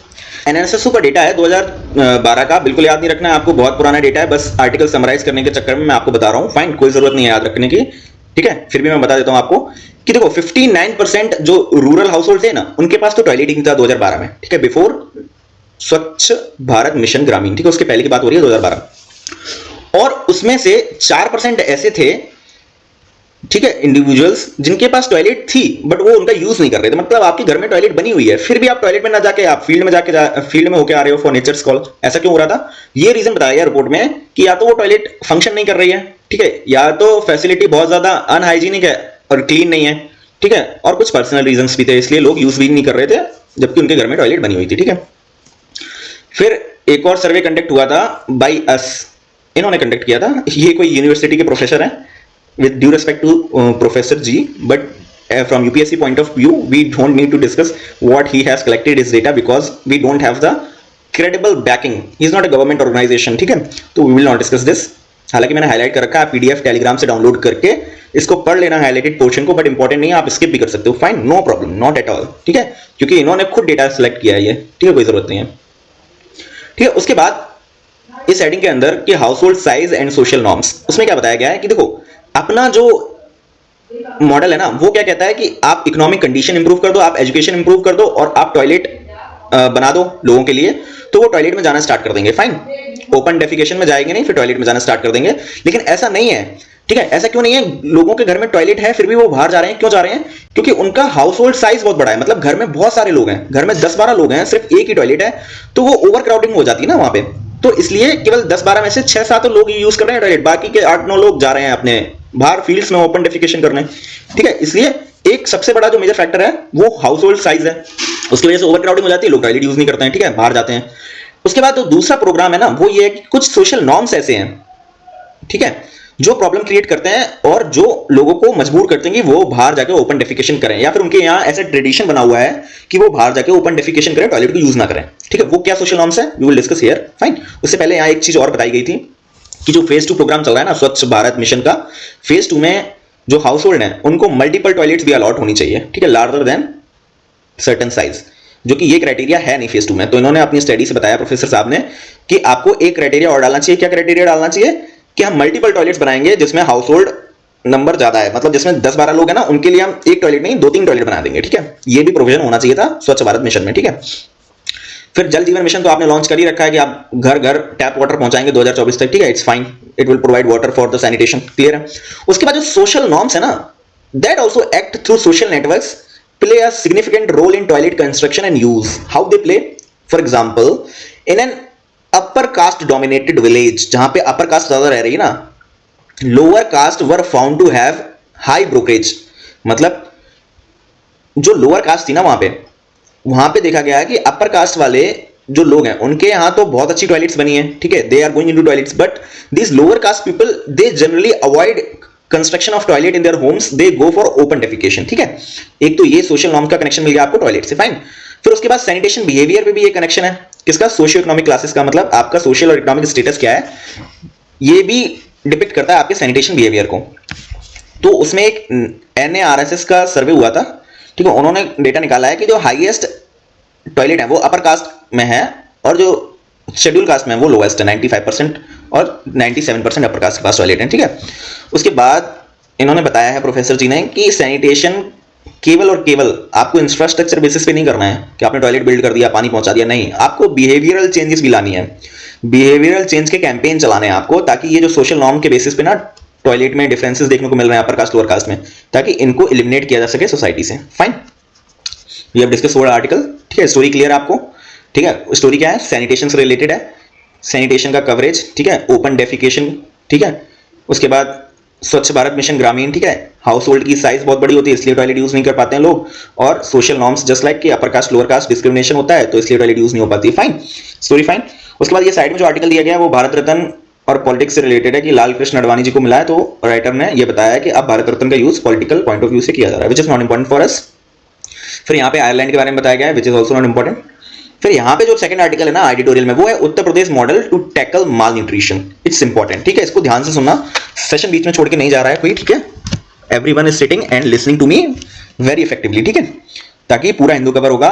NSSO का डेटा है 2012 का, बिल्कुल याद नहीं रखना है आपको, बहुत पुराना डेटा है, बस आर्टिकल समराइज करने के चक्कर में मैं आपको बता रहा हूं, फाइन, कोई जरूरत नहीं है याद रखने की, ठीक है, फिर भी मैं बता देता हूं आपको कि देखो 59% जो रूरल हाउस होल्ड थे ना, उनके पास तो टॉयलेट ही नहीं था 2012 में, ठीक है, बिफोर स्वच्छ भारत मिशन ग्रामीण, ठीक है, उसके पहले की बात हो रही है 2012, और उसमें से 4% ऐसे थे, ठीक है, इंडिविजुअल्स जिनके पास टॉयलेट थी बट वो उनका यूज नहीं कर रहे थे, मतलब आपके घर में टॉयलेट बनी हुई है फिर भी आप टॉयलेट में ना जाके आप फील्ड में होके आ रहे हो फॉर नेचर्स कॉल, ऐसा क्यों हो रहा था? ये रीजन बताया गया रिपोर्ट में कि या तो वो टॉयलेट फंक्शन नहीं कर रही है, ठीक है, या तो फैसिलिटी बहुत ज्यादा अनहाइजीनिक है और क्लीन नहीं है, ठीक है, और कुछ पर्सनल रीजंस भी थे, इसलिए लोग यूज भी नहीं कर रहे थे जबकि उनके घर में टॉयलेट बनी हुई थी, ठीक है। फिर एक और सर्वे कंडक्ट हुआ था बाई अस, इन्होंने कंडक्ट किया था, ये कोई यूनिवर्सिटी के प्रोफेसर हैं, with due respect to Professor G, but from UPSC point of view, we don't need to discuss what he has collected his data because we don't have the credible backing. He is not a government organization, ठीक है, तो we will not discuss this. हालांकि मैंने highlight कर रखा है, आप PDF Telegram से डाउनलोड करके इसको पढ़ लेना हाईलाइटेड पोर्शन को, बट इंपॉर्टेंट नहीं है, आप स्किप भी कर सकते हो, fine, no problem, not at all, ठीक है, क्योंकि इन्होंने खुद डेटा सिलेक्ट किया है ये, ठीक है, कोई जरूरत नहीं है, ठीक है। उसके बाद इस हेडिंग के अंदर कि house hold size and social norms, उसमें क्या बताया गया है कि देखो अपना जो मॉडल है ना वो क्या कहता है कि आप इकोनॉमिक कंडीशन इंप्रूव कर दो, आप एजुकेशन इंप्रूव कर दो और आप टॉयलेट बना दो लोगों के लिए, तो वो टॉयलेट में जाना स्टार्ट कर देंगे, फाइन, ओपन डेफिकेशन में जाएंगे नहीं, फिर टॉयलेट में जाना स्टार्ट कर देंगे। लेकिन ऐसा नहीं है, ठीक है, ऐसा क्यों नहीं है? लोगों के घर में टॉयलेट है फिर भी वो बाहर जा रहे हैं, क्यों जा रहे हैं? क्योंकि उनका हाउस होल्ड साइज बहुत बड़ा है, मतलब घर में बहुत सारे लोग हैं, घर में 10-12 लोग हैं, सिर्फ एक ही टॉयलेट है, तो वो ओवर क्राउडिंग हो जाती है ना वहां पे, तो इसलिए केवल 10-12 में से 6-7 लोग यूज कर रहे हैं टॉयलेट, बाकी के 8-9 लोग जा रहे हैं अपने बाहर फील्ड्स में ओपन डेफिकेशन करने, ठीक है। इसलिए एक सबसे बड़ा जो मेजर फैक्टर है वो हाउस होल्ड साइज है, उसकी वजह से ओवर क्राउडिंग हो जाती है, लोग टॉयलेट यूज नहीं करते हैं, ठीक है, बाहर जाते हैं। उसके बाद जो दूसरा प्रोग्राम है ना वो ये है कि कुछ सोशल नॉर्म्स ऐसे हैं, ठीक है, जो प्रॉब्लम क्रिएट करते हैं और जो लोगों को मजबूर करते हैं कि वो बाहर जाके ओपन डेफिकेशन करें, या फिर उनके यहाँ ऐसा ट्रेडिशन बना हुआ है कि वो बाहर जाके ओपन डेफिकेशन करें, टॉयलेट को यूज ना करें, ठीक है। वो क्या सोशल नॉर्म्स है we will discuss here, fine. उससे पहले यहाँ एक चीज और बताई गई थी कि जो फेज 2 प्रोग्राम चल रहा है ना स्वच्छ भारत मिशन का, फेज 2 में जो हाउस होल्ड है उनको मल्टीपल टॉयलेट्स भी अलॉट होनी चाहिए, ठीक है, लार्जर देन सर्टेन साइज, जो कि ये क्राइटेरिया है नहीं फेज 2 में। तो इन्होंने अपनी स्टडी से बताया प्रोफेसर साहब ने कि आपको एक क्राइटेरिया और डालना चाहिए। क्या क्राइटेरिया डालना चाहिए? कि हम मल्टीपल टॉयलेट्स बनाएंगे जिसमें हाउस होल्ड नंबर ज्यादा है, मतलब जिसमें 10-12 लोग हैं ना, उनके लिए हम एक टॉयलेट नहीं 2-3 टॉयलेट बना देंगे, ठीक है। ये भी प्रोविजन होना चाहिए था स्वच्छ भारत मिशन में, ठीक है। फिर जल जीवन मिशन तो आपने लॉन्च कर ही रखा है कि आप घर घर टैप वाटर पहुंचाएंगे 2024 तक, ठीक है, it's fine, it will provide water for the sanitation, clear है। उसके बाद जो सोशल नॉर्म्स है ना, that also act through social networks, play a significant role in toilet construction and use. How they play? For example, in an upper caste dominated village, जहां पे upper caste ज्यादा रह रही है ना, lower caste were found to have high brokerage, मतलब जो lower caste थी ना वहां पे देखा गया है कि अपर कास्ट वाले जो लोग हैं उनके यहां तो बहुत अच्छी टॉयलेट्स बनी है, ठीक है, they are going into toilets, but this lower caste people they generally avoid construction of toilet in their homes, they go for open defecation, ठीक है। एक तो ये सोशल नॉर्म का कनेक्शन मिल गया आपको टॉयलेट से, फाइन। फिर उसके बाद सैनिटेशन बिहेवियर पे भी ये कनेक्शन है, किसका? सोशियो इकोनॉमिक क्लासेस का, मतलब आपका सोशल और इकोनॉमिक स्टेटस क्या है ये भी डिपिक्ट करता है आपके सैनिटेशन बिहेवियर को। तो उसमें एक NARSS का सर्वे हुआ था, ठीक है, उन्होंने डेटा निकाला है कि जो हाईएस्ट टॉयलेट है वो अपर कास्ट में है और जो शेड्यूल कास्ट में है वो लोएस्ट है, 95% और 97% अपर कास्ट के पास टॉयलेट है, ठीक है। उसके बाद इन्होंने बताया है प्रोफेसर जी ने कि सैनिटेशन केवल और केवल आपको इंफ्रास्ट्रक्चर बेसिस पे नहीं करना है कि आपने टॉयलेट बिल्ड कर दिया, पानी पहुंचा दिया, नहीं, आपको बिहेवियरल चेंजेस भी लानी है, बिहेवियरल चेंज के कैंपेन चलाने हैं आपको, ताकि ये जो सोशल नॉर्म के बेसिस पे ना टॉयलेट में डिफरेंसेस देखने को मिल रहे हैं अपर कास्ट लोअर कास्ट में, ताकि इनको एलिमिनेट किया जा सके सोसाइटी से, fine. We have discuss whole article, ठीक है, स्टोरी क्लियर है आपको, ठीक है। स्टोरी क्या है? सैनिटेशन से रिलेटेड है, सैनिटेशन का कवरेज, ठीक है, ओपन डेफिकेशन, ठीक है, उसके बाद स्वच्छ भारत मिशन ग्रामीण, ठीक है, हाउस होल्ड की साइज बहुत बड़ी होती है इसलिए टॉयलेट यूज नहीं कर पाते हैं लोग, और सोशल नॉर्म्स जस्ट लाइक कि upper caste lower caste discrimination होता है तो इसलिए टॉयलेट यूज नहीं हो पाती, फाइन, स्टोरी फाइन। उसके बाद ये साइड में जो आर्टिकल दिया गया है वो भारत रत्न और पॉलिटिक्स से रिलेटेड है कि लाल कृष्ण अडवाणी जी को मिला है, तो राइटर ने ये बताया है कि अब भारत रत्न का use political point of view से किया जा रहा है, which is not important for us. फिर यहाँ पे आयरलैंड के बारे में बताया गया है, which is also not important. फिर यहाँ पे जो सेकंड आर्टिकल है ना एडिटोरियल में, वो है Uttar Pradesh model to tackle malnutrition, it's important, ठीक है, इसको ध्यान से सुनना, सेशन बीच में छोड़ के नहीं जा रहा है कोई, ठीक है, everyone is sitting and listening to me very effectively, ठीक है, ताकि पूरा हिंदू कवर होगा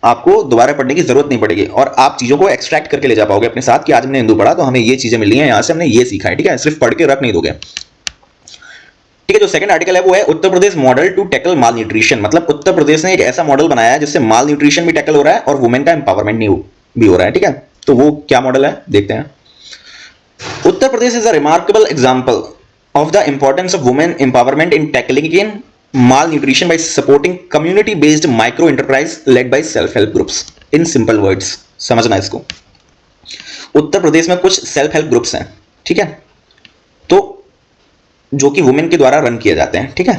आपको दोबारा पढ़ने की जरूरत नहीं पड़ेगी और आप चीजों को एक्सट्रैक्ट करके ले जा पाओगे अपने साथ कि आज हमने हिंदू पढ़ा तो हमें ये चीजें मिली हैं, यहां से हमने ये सीखा है, ठीक है, सिर्फ पढ़ के रख नहीं दोगे। ठीक है, जो सेकंड आर्टिकल है वो है Uttar Pradesh model to tackle malnutrition, मतलब उत्तर प्रदेश ने एक ऐसा मॉडल बनाया है जिससे माल न्यूट्रिशन भी टैकल हो रहा है और वुमेन का एम्पावरमेंट भी हो रहा है। ठीक है, तो वो क्या मॉडल है देखते हैं। Uttar Pradesh is a remarkable example of the importance of women empowerment in tackling in malnutrition by supporting community based micro enterprise led by self help groups। in simple words समझना इसको, उत्तर प्रदेश में कुछ सेल्फ हेल्प ग्रुप्स हैं, ठीक है, तो जो कि वुमेन के द्वारा रन किए जाते हैं। ठीक है,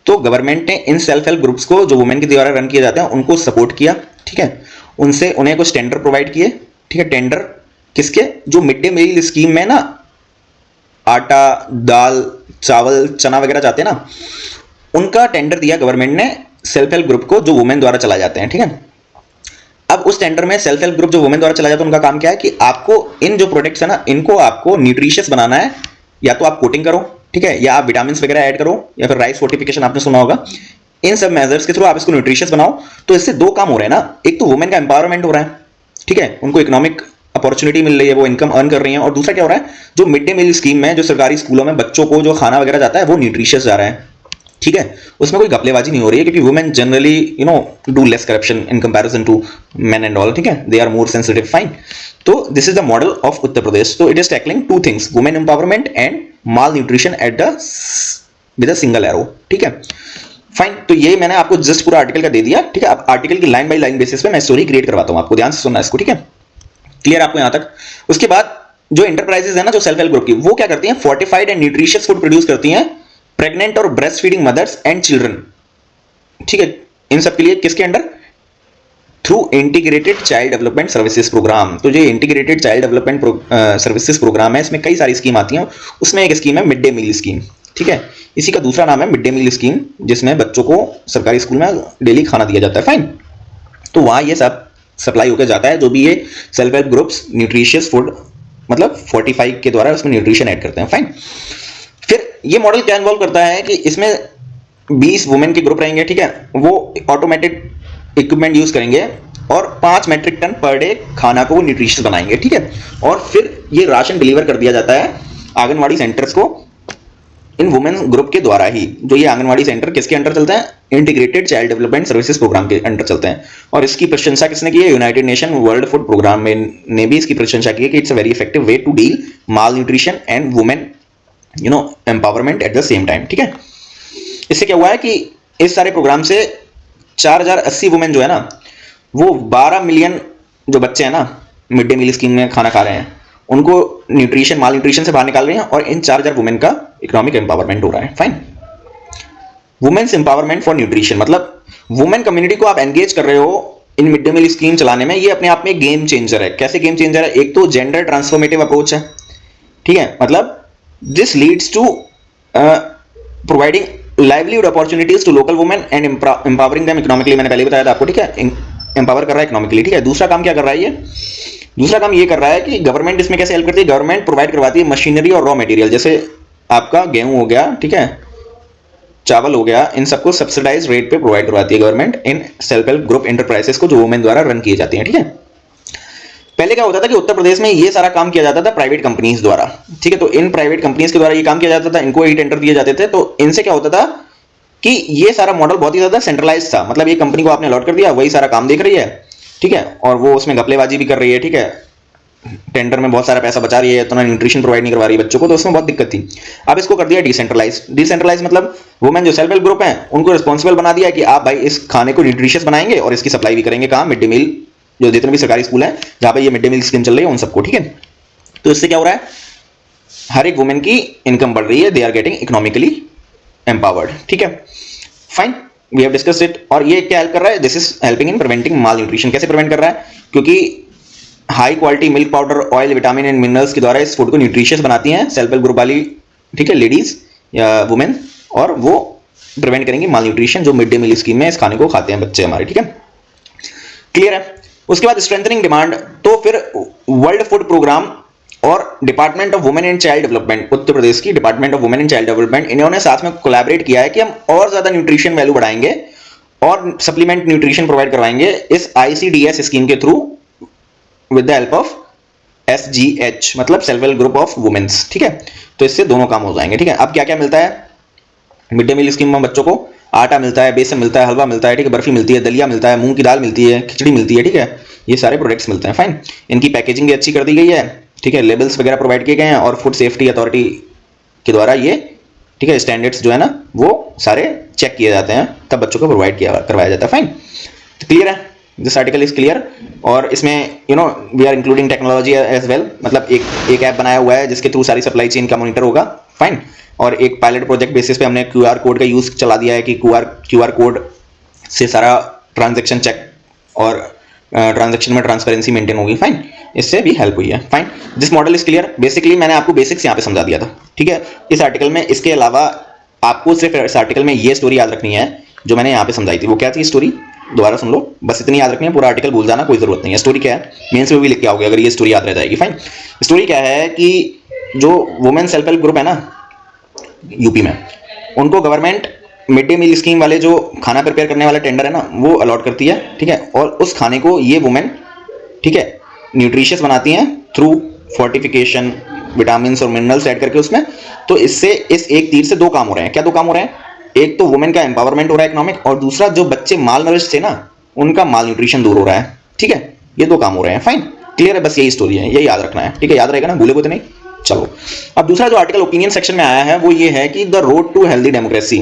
तो गवर्नमेंट ने इन सेल्फ हेल्प ग्रुप्स को जो वुमेन के द्वारा रन किए जाते हैं उनको सपोर्ट किया। ठीक है, उनसे उन्हें कुछ टेंडर प्रोवाइड किए। ठीक है, टेंडर किसके, जो मिड डे मील स्कीम में ना आटा, दाल, चावल, चना वगैरह जाते हैं ना, उनका टेंडर दिया गवर्नमेंट ने सेल्फ हेल्प ग्रुप को जो वुमेन द्वारा चलाए जाते हैं। ठीक है, अब उस टेंडर में सेल्फ हेल्प ग्रुप जो वुमेन द्वारा चलाया जाता है उनका काम क्या है कि आपको इन जो प्रोडक्ट्स है ना इनको आपको न्यूट्रिशियस बनाना है, या तो आप कोटिंग करो, ठीक है, या आप विटामिन वगैरह ऐड करो, या फिर राइस फोर्टिफिकेशन आपने सुना होगा, इन सब मेजर्स के थ्रू आप इसको न्यूट्रिशियस बनाओ। तो इससे दो काम हो रहे हैं ना, एक तो वुमेन का एम्पावरमेंट हो रहा है, ठीक है, उनको इकोनॉमिक अपॉर्चुनिटी मिल रही है, वो इनकम अर्न कर रही हैं, और दूसरा क्या हो रहा है, जो मिड डे मील स्कीम में जो सरकारी स्कूलों में बच्चों को जो खाना वगैरह जाता है वो न्यूट्रिशियस जा रहा है। ठीक है, उसमें कोई गपलेबाजी नहीं हो रही है, क्योंकि women generally do less corruption in comparison to men and all. ठीक है, they are more sensitive, fine. तो this is the model of Uttar Pradesh. तो it is tackling two things, women empowerment and malnutrition at the with a single arrow. ठीक है, fine. तो ये मैंने आपको जस्ट पूरा आर्टिकल का दे दिया। ठीक है, अब आर्टिकल की लाइन बाय लाइन बेसिस पे मैं स्टोरी क्रिएट करवाता हूं आपको, ध्यान से सुनना इसको। ठीक है, क्लियर आपको यहां तक। उसके बाद जो इंटरप्राइजेस है ना जो सेल्फ हेल्प ग्रुप की, वो क्या करती हैं, fortified and nutritious food produce करती हैं प्रेग्नेंट और breast feeding mothers and children. ठीक है, इन सब के लिए किसके under, through integrated child development services program. तो जो integrated child development services program है, इसमें कई सारी स्कीम आती हैं, उसमें एक स्कीम है मिड डे मील स्कीम। ठीक है, इसी का दूसरा नाम है मिड डे मील स्कीम, जिसमें बच्चों को सरकारी स्कूल में डेली खाना दिया जाता है, फाइन। तो वहां ये सब सप्लाई होकर जाता है, जो भी ये self help groups nutritious food मतलब 45 के द्वारा उसमें न्यूट्रिशन ऐड करते हैं, फाइन। फिर ये मॉडल क्या इन्वॉल्व करता है कि इसमें 20 वुमेन के ग्रुप रहेंगे, ठीक है, वो ऑटोमेटेड इक्विपमेंट यूज करेंगे और 5 मेट्रिक टन पर डे खाना को न्यूट्रिशियस बनाएंगे। ठीक है, और फिर ये राशन डिलीवर कर दिया जाता है आंगनवाड़ी सेंटर्स को इन वुमेन ग्रुप के द्वारा ही। जो ये आंगनवाड़ी सेंटर किसके अंडर चलते हैं, integrated child development services program के अंडर चलते हैं। और इसकी प्रशंसा किसने की है, united nation world food program में ने भी इसकी प्रशंसा की है कि it's a very effective way to deal malnutrition and women empowerment at the same time. ठीक है, इससे क्या हुआ है कि इस सारे प्रोग्राम से 4080 वुमेन जो है ना, वो 12 मिलियन जो बच्चे हैं ना मिड डे मील स्कीम में खाना खा रहे हैं, उनको न्यूट्रिशन माल न्यूट्रिशन से बाहर निकाल रही हैं, और इन 4000 वुमेन का इकोनॉमिक एम्पावरमेंट हो रहा है, fine. Women's empowerment for nutrition मतलब वुमेन कम्युनिटी को आप एंगेज कर रहे हो इन मिड डे मील स्कीम चलाने में। ये अपने आप में गेम चेंजर है। कैसे गेम चेंजर है, एक तो जेंडर ट्रांसफॉर्मेटिव अप्रोच है, ठीक है, मतलब this leads to providing livelihood opportunities to local women and empowering them economically. मैंने पहले बताया था आपको, ठीक है, एम्पावर कर रहा है इकोनॉमिकली। ठीक है, दूसरा काम क्या कर रहा है, ये दूसरा काम ये कर रहा है कि गवर्नमेंट इसमें कैसे हेल्प करती है, गवर्नमेंट प्रोवाइड करवाती है मशीनरी और रॉ मटेरियल, जैसे आपका गेहूं हो गया, ठीक है, चावल हो गया, इन सबको सब्सिडाइज रेट पे प्रोवाइड करवाती है government in self help group enterprises को जो वुमेन द्वारा रन किए जाती हैं। ठीक है, पहले क्या होता था कि उत्तर प्रदेश में ये सारा काम किया जाता था प्राइवेट कंपनीज द्वारा। ठीक है, तो इन प्राइवेट कंपनीज के द्वारा ये काम किया जाता था, इनको ही टेंडर दिए जाते थे। तो इनसे क्या होता था कि ये सारा मॉडल बहुत ही ज्यादा सेंट्रलाइज था, मतलब ये कंपनी को आपने अलॉट कर दिया, वही सारा काम देख रही है, ठीक है, और वो उसमें घपलेबाजी भी कर रही है, ठीक है, टेंडर में बहुत सारा पैसा बचा रही है, तो ना न्यूट्रिशन प्रोवाइड नहीं करवा रही बच्चों को, तो उसमें बहुत दिक्कत थी। अब इसको कर दिया डिसेंट्रलाइज। डिसेंट्रलाइज मतलब वुमेन जो सेल्फ हेल्प ग्रुप हैं उनको रिस्पॉन्सिबल बना दिया कि आप भाई इस खाने को न्यूट्रिशियस बनाएंगे और इसकी सप्लाई भी करेंगे कहाँ, मिड डे मील जो जितने भी सरकारी स्कूल हैं जहां पे ये मिड डे मील स्कीम चल रही है उन सबको। ठीक है, तो इससे क्या हो रहा है, हर एक वुमेन की इनकम बढ़ रही है, they are getting economically empowered. ठीक है, fine, we have discussed it. और ये क्या हेल्प कर रहा है, this is helping in preventing malnutrition. कैसे प्रिवेंट कर रहा है, क्योंकि high quality milk powder, oil, vitamin and minerals के द्वारा इस फूड को न्यूट्रिशियस बनाती हैं सेल्फ हेल्प ग्रुप वाली, ठीक है, लेडीज या वुमेन, और वो प्रिवेंट करेंगी माल न्यूट्रिशन जो मिड डे मील स्कीम में इस खाने को खाते हैं बच्चे हमारे। ठीक है, क्लियर है। उसके बाद स्ट्रेंथनिंग डिमांड, तो फिर वर्ल्ड फूड प्रोग्राम और Department of Women and Child Development, Uttar Pradesh की Department of Women and Child Development, इन्होंने साथ में कोलैबोरेट किया है कि हम और ज्यादा न्यूट्रिशन वैल्यू बढ़ाएंगे और सप्लीमेंट न्यूट्रिशन प्रोवाइड करवाएंगे इस ICDS स्कीम के through with the help of SGH, मतलब self help group of women's, ठीक है। तो इससे दोनों काम हो जाएंगे, ठीक है। अब क्या क्या मिलता है मिड डे मील स्कीम में बच्चों को? आटा मिलता है, बेसन मिलता है, हलवा मिलता है, ठीक है, बर्फी मिलती है, दलिया मिलता है, मूंग की दाल मिलती है, खिचड़ी मिलती है, ठीक है। ये सारे प्रोडक्ट्स मिलते हैं, फाइन। इनकी पैकेजिंग भी अच्छी कर दी गई है, ठीक है, लेबल्स वगैरह प्रोवाइड किए गए हैं और फूड सेफ्टी अथॉरिटी के द्वारा ये, ठीक है, स्टैंडर्ड्स जो है ना वो सारे चेक किए जाते हैं, तब बच्चों को प्रोवाइड किया करवाया जाता है, फाइन। तो क्लियर है, दिस आर्टिकल इज क्लियर। और इसमें we are including technology as well, मतलब एक ऐप बनाया हुआ है जिसके थ्रू सारी सप्लाई चेन का मॉनिटर होगा, फाइन। और एक पायलट प्रोजेक्ट बेसिस पे हमने QR कोड का यूज चला दिया है कि QR कोड से सारा ट्रांजैक्शन चेक और ट्रांजैक्शन में ट्रांसपेरेंसी मेंटेन होगी, फाइन। इससे भी हेल्प हुई है, fine. This model is clear. Basically मैंने आपको बेसिक्स यहाँ पे समझा दिया था, ठीक है, इस आर्टिकल में। इसके अलावा आपको सिर्फ इस आर्टिकल में ये स्टोरी याद रखनी है जो मैंने यहाँ पे समझाई थी। वो क्या थी स्टोरी, दोबारा सुन लो, बस इतनी याद रखनी है, पूरा आर्टिकल भूल जाना कोई जरूरत नहीं है। स्टोरी क्या है, मेंस में भी लिख के आओगे अगर ये स्टोरी याद रह जाएगी, फाइन। स्टोरी क्या है कि जो वुमेन सेल्फ हेल्प ग्रुप है ना यूपी में, उनको government mid day meal scheme वाले जो खाना प्रिपेयर करने वाला टेंडर है ना वो अलॉट करती है, ठीक है। और उस खाने को ये वुमेन, ठीक है, न्यूट्रिशियस बनाती हैं थ्रू फोर्टिफिकेशन, विटामिन और मिनरल्स ऐड करके उसमें। तो इससे इस एक तीर से दो काम हो रहे हैं। क्या दो काम हो रहे हैं? एक तो वुमेन का एम्पावरमेंट हो रहा है इकोनॉमिक, और दूसरा जो बच्चे माल नरिश थे ना उनका माल न्यूट्रिशन दूर हो रहा है, ठीक है। ये दो काम हो रहे हैं, फाइन, क्लियर है। बस यही स्टोरी है, यही याद रखना है, ठीक है, याद रहेगा ना, भूले तो नहीं। चलो अब दूसरा जो आर्टिकल ओपिनियन सेक्शन में आया है वो ये है कि the road to healthy democracy,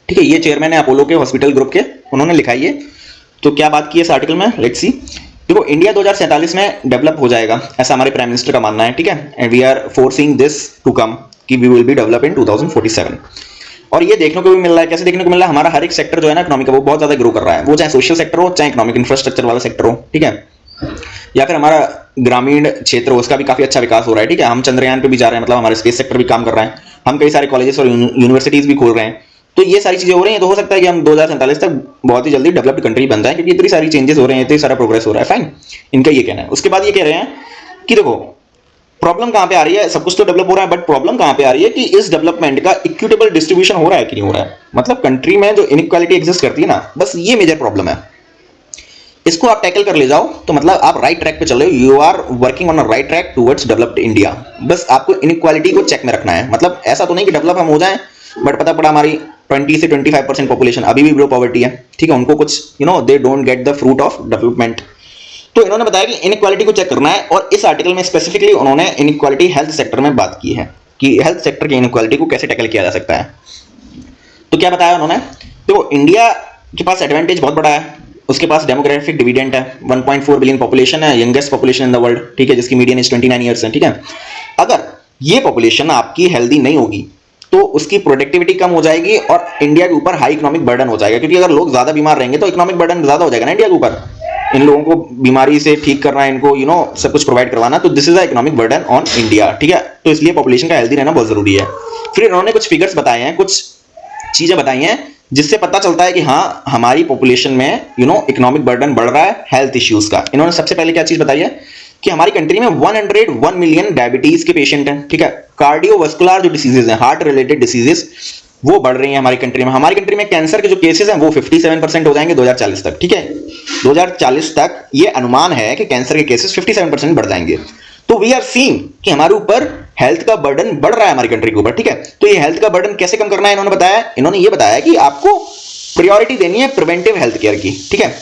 ठीक है। ये चेयरमैन है अपोलो के हॉस्पिटल ग्रुप के, उन्होंने लिखा है। तो क्या बात की है इस आर्टिकल में, लेट्स सी। देखो, इंडिया 2047 में डेवलप हो जाएगा ऐसा हमारे प्राइम मिनिस्टर का मानना है, ठीक है। And we are forcing this to come कि we will be develop in 2047। और ये देखने को भी मिल रहा है, कैसे देखने को मिल रहा है, हमारा हर एक सेक्टर जो है ना इकोनॉमिक का वो बहुत ज्यादा ग्रो कर रहा है, वो चाहे सोशल सेक्टर हो, चाहे इकोनॉमिक इंफ्रास्ट्रक्चर वाला सेक्टर हो, ठीक है, या फिर हमारा ग्रामीण क्षेत्र हो, उसका भी काफी अच्छा विकास हो रहा है, ठीक है। हम चंद्रयान पे भी जा रहे हैं, मतलब हमारा स्पेस सेक्टर भी काम कर रहा है, हम कई सारे कॉलेजेस और यूनिवर्सिटीज भी खोल रहे हैं। तो ये सारी चीजें हो रही हैं, तो हो सकता है कि हम 2047 तक बहुत ही जल्दी डेवलप्ड कंट्री बन जाए, क्योंकि इतनी सारी चेंजेस हो रहे हैं, इतनी सारा प्रोग्रेस हो रहा है, फाइन। इनका ये कहना है। उसके बाद ये कह रहे हैं कि देखो प्रॉब्लम कहां पे आ रही है, सब कुछ तो डेवलप हो रहा है, बट प्रॉब्लम कहां पे आ रही है कि इस डेवलपमेंट का इक्विटेबल डिस्ट्रीब्यूशन हो रहा है कि नहीं हो रहा है। मतलब कंट्री में जो इनइक्वालिटी एग्जिस्ट करती है ना, बस ये मेजर प्रॉब्लम है। इसको आप टैकल कर ले जाओ तो मतलब आप राइट ट्रैक पे चल रहे हो, you are working on a right track towards developed India. बस आपको इनइक्वालिटी को चेक में रखना है। मतलब ऐसा तो नहीं कि डेवलप हम हो जाएं, बट पता पड़ा हमारी 20 से 25% पॉपुलेशन अभी भी बिलो पॉवर्टी है, ठीक है, उनको कुछ they don't get the fruit of development. तो इन्होंने बताया कि इनइक्वालिटी को चेक करना है, और इस आर्टिकल में स्पेसिफिकली उन्होंने इनइक्वालिटी हेल्थ सेक्टर में बात की है कि हेल्थ सेक्टर की इनइक्वालिटी को कैसे टैकल किया जा सकता है। तो क्या बताया उन्होंने, तो इंडिया के पास एडवांटेज बहुत बड़ा है, उसके पास डेमोग्राफिक डिविडेंड है, 1.4 बिलियन पॉपुलेशन है, youngest population in the world, ठीक है, जिसकी मीडियन एज 29 ईयर्स है, ठीक है। अगर ये पॉपुलेशन आपकी हेल्दी नहीं होगी तो उसकी प्रोडक्टिविटी कम हो जाएगी और इंडिया के ऊपर हाई इकोनॉमिक बर्डन हो जाएगा, क्योंकि अगर लोग ज्यादा बीमार रहेंगे तो इकोनॉमिक बर्डन ज्यादा हो जाएगा ना इंडिया के ऊपर। इन लोगों को बीमारी से ठीक करना, इनको सब कुछ प्रोवाइड करवाना, तो this is the economic burden on India, ठीक है। तो इसलिए पॉपुलेशन का हेल्दी रहना बहुत जरूरी है। फिर इन्होंने कुछ फिगर्स बताए हैं, कुछ चीजें बताई हैं जिससे पता चलता है कि हाँ हमारी पॉपुलेशन में इकोनॉमिक बर्डन बढ़ रहा है हेल्थ इश्यूज का। इन्होंने सबसे पहले क्या चीज बताई है कि हमारी कंट्री में 101 मिलियन डायबिटीज के पेशेंट हैं, ठीक है। कार्डियोवास्कुलर जो डिसीजेज हैं, हार्ट रिलेटेड डिसीजेज, वो बढ़ रही हैं हमारी कंट्री में। हमारी कंट्री में कैंसर के जो केसेस हैं वो 57% हो जाएंगे 2040 तक, ठीक है। 2040 तक ये अनुमान है कि कैंसर के केसेस 57% बढ़ जाएंगे। तो वी आर सीइंग कि हमारे ऊपर हेल्थ का बर्डन बढ़ रहा है हमारी कंट्री के ऊपर, ठीक है। तो ये हेल्थ का बर्डन कैसे कम करना है इन्होंने ये बताया कि आपको प्रायोरिटी देनी है प्रिवेंटिव हेल्थ केयर की, ठीक है।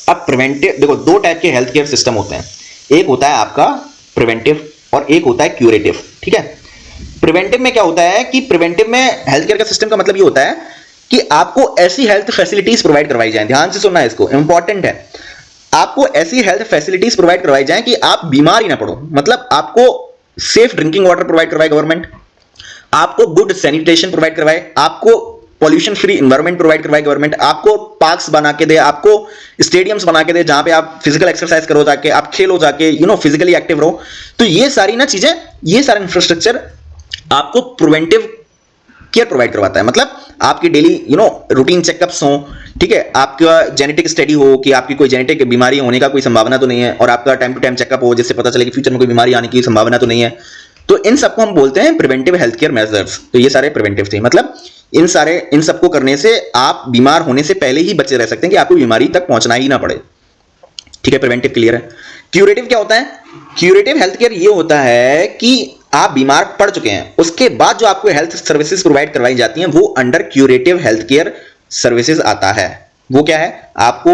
अब प्रिवेंटिव, देखो दो टाइप के हेल्थ केयर सिस्टम होते हैं, एक होता है आपका प्रिवेंटिव और एक होता है क्यूरेटिव, ठीक है। प्रिवेंटिव में क्या होता है कि प्रिवेंटिव में हेल्थ केयर का सिस्टम का मतलब ये होता है कि आपको ऐसी हेल्थ फैसिलिटीज प्रोवाइड करवाई जाए, ध्यान से सुनना है इसको, इंपॉर्टेंट है, आपको ऐसी हेल्थ फैसिलिटीज प्रोवाइड करवाई जाए कि आप बीमार ही ना पड़ो। मतलब आपको सेफ ड्रिंकिंग वाटर प्रोवाइड करवाए गवर्नमेंट, आपको गुड सैनिटेशन प्रोवाइड करवाए, आपको पॉल्यूशन फ्री एनवायरनमेंट प्रोवाइड करवाए गवर्नमेंट, आपको पार्क्स बना के दे, आपको स्टेडियम्स बना के दे जहां पे आप फिजिकल एक्सरसाइज करो, जाके आप खेलो, जाके फिजिकली एक्टिव रहो। तो ये सारी ना चीजें, ये सारा इंफ्रास्ट्रक्चर आपको प्रिवेंटिव केयर प्रोवाइड करवाता है। मतलब आपकी डेली रूटीन चेकअप्स हो, ठीक है, आपका जेनेटिक स्टडी हो कि आपकी कोई जेनेटिक बीमारी होने का कोई संभावना तो नहीं है, और आपका टाइम टू टाइम चेकअप हो जिससे पता चले कि फ्यूचर में कोई बीमारी आने की संभावना तो नहीं है। तो इन सबको हम बोलते हैं प्रिवेंटिव हेल्थ केयर मेजर्स। तो ये सारे प्रिवेंटिव थे। मतलब इन सबको करने से आप बीमार होने से पहले ही बचे रह सकते हैं कि आपको बीमारी तक पहुंचना ही ना पड़े। ठीक है, प्रिवेंटिव क्लियर है। क्यूरेटिव क्या होता है? क्यूरेटिव हेल्थ केयर ये होता है कि आप बीमार पड़ चुके हैं, उसके बाद जो आपको हेल्थ सर्विसेज प्रोवाइड करवाई जाती हैं वो under curative health care services आता है। वो क्या है? आपको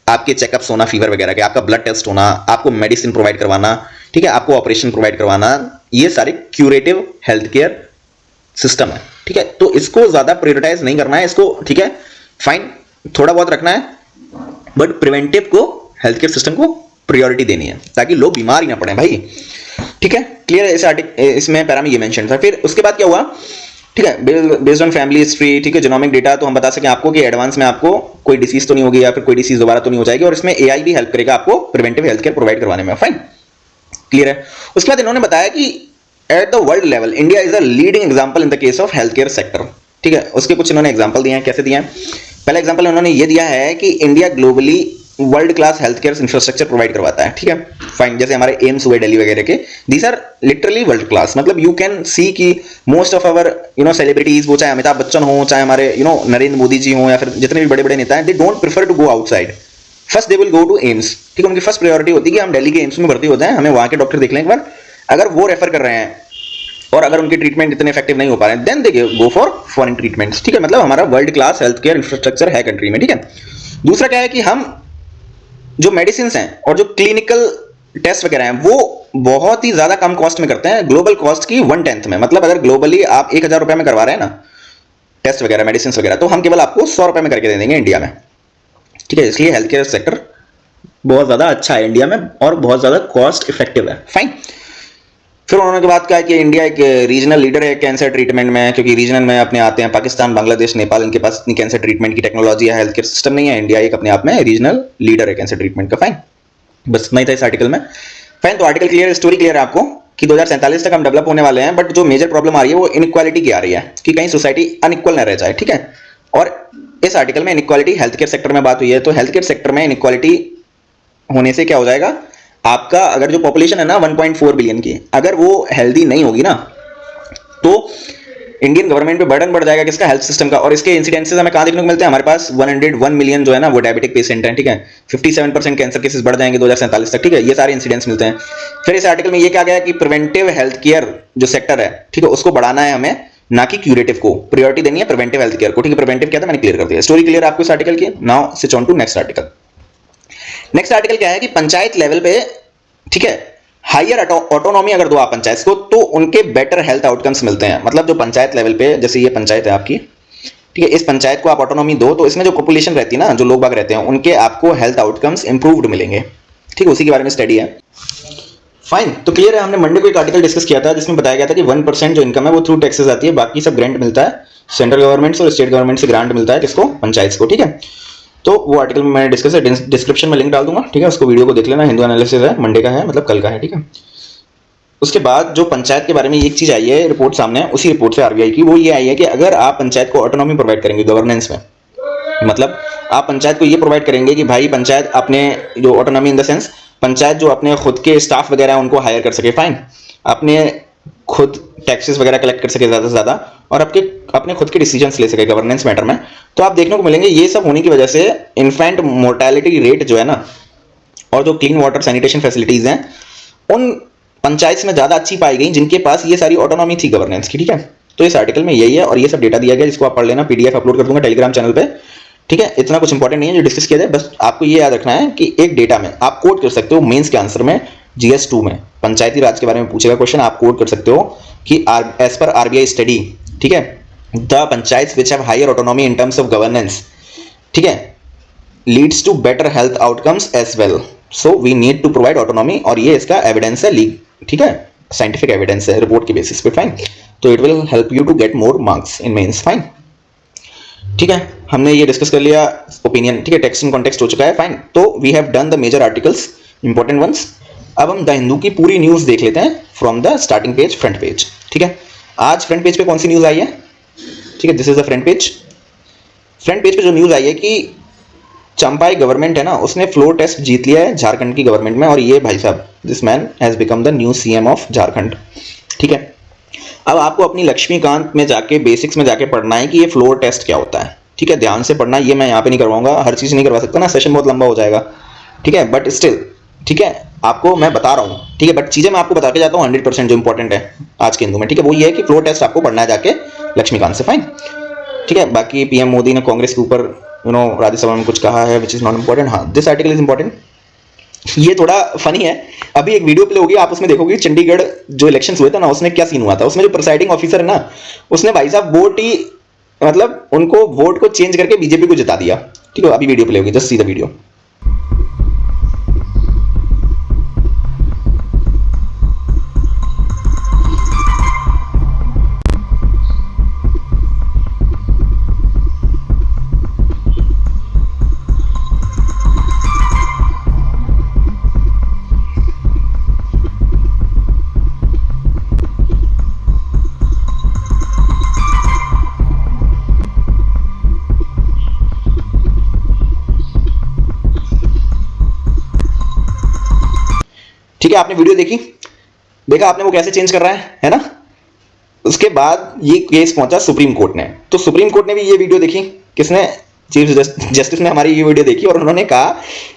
आपके चेकअप्स होना फीवर वगैरह के, आपका ब्लड टेस्ट होना, आपको मेडिसिन प्रोवाइड करवाना, ठीक है, आपको ऑपरेशन प्रोवाइड करवाना, ये सारे क्यूरेटिव हेल्थ केयर सिस्टम है। ठीक है, तो इसको ज्यादा प्रायोरिटाइज नहीं करना है इसको, ठीक है, फाइन, थोड़ा बहुत रखना है, बट प्रिवेंटिव को हेल्थ केयर सिस्टम को प्रायोरिटी देनी है ताकि लोग बीमार ही ना पड़े भाई। ठीक है, क्लियर है? इसमें पैरा में ये मेंशन था। फिर उसके बाद क्या हुआ? ठीक है, बेस्ड ऑन फैमिली हिस्ट्री, ठीक है, जेनोमिक डेटा, तो हम बता सकें आपको कि एडवांस में आपको कोई डिसीज तो नहीं होगी या फिर कोई डिसीज दोबारा तो नहीं हो जाएगी, और इसमें एआई भी हेल्प करेगा आपको प्रिवेंटिव हेल्थ केयर प्रोवाइड करवाने में। फाइन, क्लियर है? उसके बाद इन्होंने बताया कि at the world level India is a leading example in the case of health care sector. ठीक है, उसके कुछ इन्होंने एग्जांपल दिए हैं। कैसे दिए हैं? पहला एग्जांपल उन्होंने ये दिया है कि India globally world class health care infrastructure provide करवाता है। ठीक है, फाइन, जैसे हमारे एम्स हुए दिल्ली वगैरह के, these are literally world class. मतलब यू कैन सी कि मोस्ट ऑफ अवर सेलिब्रिटीज, वो चाहे अमिताभ बच्चन हो, चाहे हमारे नरेंद्र मोदी जी हो, या फिर जितने भी बड़े बड़े नेता हैं, they don't prefer to go outside, first they will go to AIIMS. ठीक है, उनकी फर्स्ट प्रायोरिटी होती है कि हम दिल्ली के एम्स में भर्ती होते हैं, हमें वहां के डॉक्टर देख लें एक बार, अगर वो रेफर कर रहे हैं और अगर उनके ट्रीटमेंट इतने इफेक्टिव नहीं हो पा रहे हैं, then they go for foreign treatments. ठीक है, मतलब हमारा world class health care infrastructure है कंट्री में। ठीक है, दूसरा क्या है कि हम जो मेडिसिन हैं और जो क्लिनिकल टेस्ट वगैरह हैं वो बहुत ही ज्यादा कम कॉस्ट में करते हैं, ग्लोबल कॉस्ट की 1/10 में। मतलब अगर ग्लोबली आप 1000 रुपए में करवा रहे हैं ना टेस्ट वगैरह, मेडिसिन वगैरह, तो हम केवल आपको 100 रुपए में करके दे देंगे इंडिया में। ठीक है, इसलिए हेल्थ केयर सेक्टर बहुत ज्यादा अच्छा है इंडिया में और बहुत ज्यादा कॉस्ट इफेक्टिव है। फाइन, फिर उन्होंने के बाद कहा कि इंडिया एक रीजनल लीडर है कैंसर ट्रीटमेंट में, क्योंकि रीजनल में अपने आते हैं पाकिस्तान, बांग्लादेश, नेपाल, इनके पास इतनी कैंसर ट्रीटमेंट की टेक्नोलॉजी है, हेल्थ केयर सिस्टम नहीं है। इंडिया एक अपने आप में रीजनल लीडर है कैंसर ट्रीटमेंट का। फाइन, बस इतना ही था इस आर्टिकल में। फाइन, तो आर्टिकल क्लियर, स्टोरी क्लियर है आपको कि 2047 तक हम डेवलप होने वाले हैं, बट जो मेजर प्रॉब्लम आ रही है वो इनइक्वालिटी की आ रही है कि कहीं सोसाइटी अनइक्वल न रह जाए। ठीक है, और इस आर्टिकल में इनइक्वालिटी हेल्थ केयर सेक्टर में बात हुई है, तो हेल्थ केयर सेक्टर में इनइक्वालिटी होने से क्या हो जाएगा, आपका अगर जो पॉपुलेशन है ना 1.4 बिलियन की, अगर वो हेल्दी नहीं होगी ना, तो इंडियन गवर्नमेंट पे बर्डन बढ़ जाएगा किसका, हेल्थ सिस्टम का। और इसके इंसिडेंसेस हमें कहां देखने को मिलते हैं? हमारे पास 101 मिलियन जो है ना वो डायबिटिक पेशेंट हैं। ठीक है, 57% कैंसर केसेस बढ़ जाएंगे 2047 तक। ठीक है, ये सारे इंसिडेंट्स मिलते हैं। फिर इस आर्टिकल में ये कहा गया कि प्रिवेंटिव हेल्थ केयर जो सेक्टर है, ठीक है, उसको बढ़ाना है हमें, ना कि क्यूरेटिव को। प्रायोरिटी देनी है प्रिवेंटिव हेल्थ केयर को। ठीक है, प्रिवेंटिव क्या था मैंने क्लियर कर दिया। स्टोरी क्लियर आपको इस आर्टिकल की। Now switch on to next article. Next article क्या है कि पंचायत लेवल पे, ठीक है, हायर ऑटोनॉमी अगर दो आप पंचायत को, तो उनके बेटर हेल्थ आउटकम्स मिलते हैं। मतलब जो पंचायत लेवल पे, जैसे ये पंचायत है आपकी, ठीक है, इस पंचायत को आप ऑटोनॉमी दो तो इसमें जो पॉपुलेशन रहती है ना, जो लोग बाग रहते हैं, उनके आपको हेल्थ आउटकम्स इंप्रूव्ड मिलेंगे। ठीक है, उसी के बारे में स्टडी है। फाइन, तो क्लियर है। हमने मंडे को एक आर्टिकल डिस्कस किया था जिसमें बताया गया था कि 1% जो इनकम है वो थ्रू टैक्सेस आती है, बाकी सब ग्रांट मिलता है सेंट्रल गवर्नमेंट से और स्टेट गवर्नमेंट से ग्रांट मिलता है किसको, पंचायत को। ठीक है, तो वो आर्टिकल में मैंने डिस्कस है, डिस्क्रिप्शन में लिंक डाल दूंगा। ठीक है, उसको वीडियो को देख लेना, हिंदू एनालिसिस है, मंडे का है, मतलब कल का है। ठीक है, उसके बाद जो पंचायत के बारे में एक चीज आई है रिपोर्ट सामने, उसी रिपोर्ट से आरबीआई की, वो ये आई है कि अगर आप पंचायत को ऑटोनॉमी प्रोवाइड करेंगे गवर्नेंस में, मतलब आप पंचायत को ये प्रोवाइड करेंगे कि भाई पंचायत अपने जो autonomy in the sense, panchayat जो अपने खुद के स्टाफ वगैरह उनको हायर कर सके, फाइन, अपने खुद टैक्सेस वगैरह कलेक्ट कर सके ज़्यादा से ज़्यादा, और अपने खुद के डिसीजंस ले सके गवर्नेंस मैटर में, तो आप देखने को मिलेंगे ये सब होने की वजह से इन्फेंट मोर्टेलिटी रेट जो है ना, और जो क्लीन वाटर सैनिटेशन फैसिलिटीज़ हैं, उन पंचायत में ज़्यादा अच्छी पाई गई जिनके पास ये सारी ऑटोनॉमी थी गवर्नेंस की। ठीक है, तो इस आर्टिकल में यही है और ये सब डेटा दिया गया जिसको आप पढ़ लेना, पीडीएफ अपलोड कर दूंगा टेलीग्राम चैनल पे। ठीक है, इतना कुछ इंपॉर्टेंट नहीं है जो डिस्कस किया जाए, बस आपको ये याद रखना है कि एक डेटा में आप कोड कर सकते हो मेंस के आंसर में, GS2 में पंचायती राज के बारे में पूछेगा क्वेश्चन, आप कोड कर सकते हो कि एज पर आरबीआई स्टडी, ठीक है, the panchayat which have higher autonomy in terms of governance, ठीक है, leads to better health outcomes as well, so we need to provide autonomy, और ये इसका एविडेंस है, ठीक है, साइंटिफिक एविडेंस है रिपोर्ट के बेसिस पे। फाइन, तो it will help you to get more marks in mains. Fine, ठीक है, हमने ये डिस्कस कर लिया ओपिनियन। ठीक है, टेक्स्ट इन कॉन्टेक्स्ट हो चुका है। फाइन, तो we have done the major articles, important ones. अब हम द हिंदू की पूरी न्यूज देख लेते हैं from the starting page, front page. ठीक है, आज फ्रंट पेज पे कौन सी न्यूज आई है? ठीक है, this is the front page. Front page पे जो न्यूज आई है कि चंपाई गवर्नमेंट है ना, उसने फ्लोर टेस्ट जीत लिया है झारखंड की गवर्नमेंट में, और ये भाई साहब, this man has become the new CM of Jharkhand. ठीक है, अब आपको अपनी लक्ष्मीकांत में जाके बेसिक्स में जाके पढ़ना है कि ये फ्लोर टेस्ट क्या होता है, ठीक है, ध्यान से पढ़ना। ये मैं यहाँ पे नहीं करवाऊंगा, हर चीज़ नहीं करवा सकता ना, सेशन बहुत लंबा हो जाएगा, ठीक है, बट स्टिल ठीक है आपको मैं बता रहा हूँ, ठीक है, बट चीज़ें मैं आपको बता के जाता हूँ 100% जो इंपॉर्टेंट है आज के हिंदू में, ठीक है, वो ये है कि फ्लोर टेस्ट आपको पढ़ना है जाके लक्ष्मीकांत से, फाइन, ठीक है। बाकी पीएम मोदी ने कांग्रेस के ऊपर राज्यसभा में कुछ कहा है विच इज नॉट इंपॉर्टेंट। हाँ, दिस आर्टिकल इज इंपॉर्टेंट, ये थोड़ा फनी है। अभी एक वीडियो प्ले होगी, आप उसमें देखोगे चंडीगढ़ जो इलेक्शंस हुए थे ना, उसमें क्या सीन हुआ था। उसमें जो प्रिसाइडिंग ऑफिसर है ना, उसने भाई साहब वोट ही मतलब उनको वोट को चेंज करके बीजेपी को जिता दिया, ठीक है। अभी वीडियो प्ले होगी, जस्ट सी द वीडियो। ठीक है, आपने वीडियो देखी, देखा आपने वो कैसे चेंज कर रहा है ना। उसके बाद ये केस पहुंचा सुप्रीम कोर्ट ने, तो सुप्रीम कोर्ट ने भी ये वीडियो देखी, किसने, चीफ जस्टिस ने हमारी ये वीडियो देखी, और उन्होंने कहा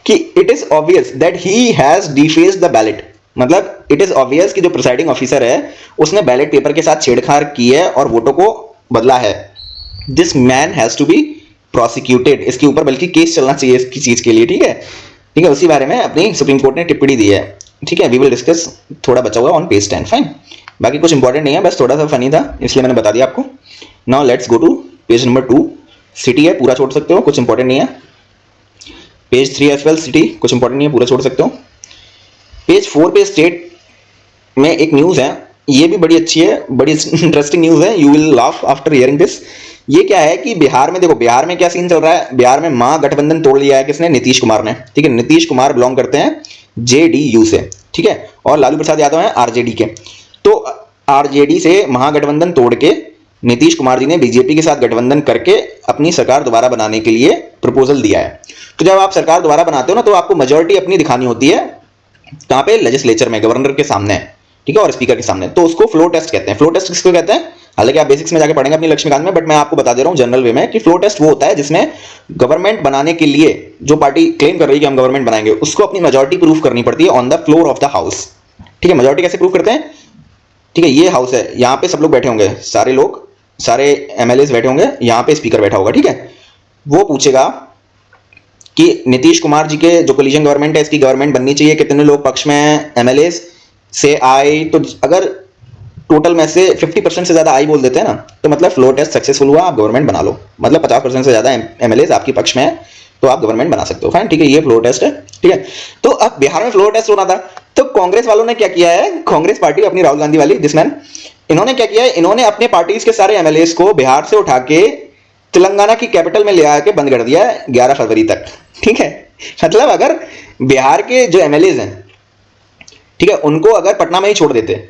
कि it is obvious that he has डिफेस्ड the ballot, मतलब इट इज ऑब्वियस कि जो प्रिसाइडिंग ऑफिसर है उसने बैलेट पेपर के साथ छेड़छाड़ की है और वोटों को बदला है। This man has to be prosecuted, इसके ऊपर बल्कि केस चलना चाहिए इसकी चीज के लिए, ठीक है, ठीक है। उसी बारे में अपनी सुप्रीम कोर्ट ने टिप्पणी दी है, ठीक है। वी विल डिस्कस, थोड़ा बचा हुआ ऑन पेज 10, फाइन। बाकी कुछ इंपॉर्टेंट नहीं है, बस थोड़ा सा फनी था इसलिए मैंने बता दिया आपको। Now let's go to page number 2, city है, पूरा छोड़ सकते हो, कुछ इंपॉर्टेंट नहीं है। पेज 3 एज वेल, सिटी कुछ इंपॉर्टेंट नहीं है, पूरा छोड़ सकते हो। पेज 4 पे स्टेट में एक न्यूज है, ये भी बड़ी अच्छी है, बड़ी इंटरेस्टिंग न्यूज है, you will laugh after hearing this. ये क्या है कि बिहार में देखो, बिहार में क्या सीन चल रहा है। बिहार में महागठबंधन तोड़ लिया है किसने, नीतीश कुमार ने, ठीक है। नीतीश कुमार बिलोंग करते हैं जेडीयू से, ठीक है, और लालू प्रसाद यादव हैं आरजेडी के। तो आरजेडी से महागठबंधन तोड़ के नीतीश कुमार जी ने बीजेपी के साथ गठबंधन करके अपनी सरकार दोबारा बनाने के लिए प्रपोजल दिया है। तो जब आप सरकार दोबारा बनाते हो ना, तो आपको मेजोरिटी अपनी दिखानी होती है, कहां पे, लेजिस्लेचर में, गवर्नर के सामने, ठीक है, और स्पीकर के सामने। तो उसको फ्लो टेस्ट कहते हैं। फ्लो टेस्ट किसको कहते हैं, हालांकि आप बेसिक्स में जाके पढ़ेंगे अपनी लक्ष्मीकांत में, बट मैं आपको बता दे रहा हूं जनरल वे में कि फ्लो टेस्ट वो होता है जिसमें गवर्नमेंट बनाने के लिए जो पार्टी क्लेम कर रही है कि हम गवर्नमेंट बनाएंगे, उसको अपनी मेजोरिटी प्रूफ करनी पड़ती है on the floor of the house, ठीक है। मेजोरिटी कैसे प्रूफ करते हैं, ठीक है, ये हाउस है, यहां पे सब लोग बैठे होंगे, सारे लोग, सारे एमएलए बैठे होंगे, यहां पे स्पीकर बैठा होगा, ठीक है। वो पूछेगा कि नीतीश कुमार जी के जो कोलिशन गवर्नमेंट है, इसकी गवर्नमेंट बननी चाहिए, कितने लोग पक्ष में हैं, एमएलए से आई, तो अगर टोटल में से 50% से ज्यादा आई बोल देते हैं ना, तो मतलब फ्लो टेस्ट सक्सेसफुल हुआ, आप गवर्नमेंट बना लो। मतलब 50% से ज्यादा एमएलए आपके पक्ष में है तो आप गवर्नमेंट बना सकते हो, फाइन, ठीक है। ये फ्लो टेस्ट है, ठीक है। तो अब बिहार में फ्लो टेस्ट होना था, तो कांग्रेस वालों ने क्या किया है, कांग्रेस पार्टी अपनी राहुल गांधी वाली दिस मैन, इन्होंने क्या किया है, इन्होंने अपने पार्टीज के सारे एमएलए को बिहार से उठा के तेलंगाना की कैपिटल में ले आके बंद कर दिया है 11 फरवरी तक, ठीक है। मतलब अगर बिहार के जो एमएलए हैं, ठीक है, उनको अगर पटना में ही छोड़ देते,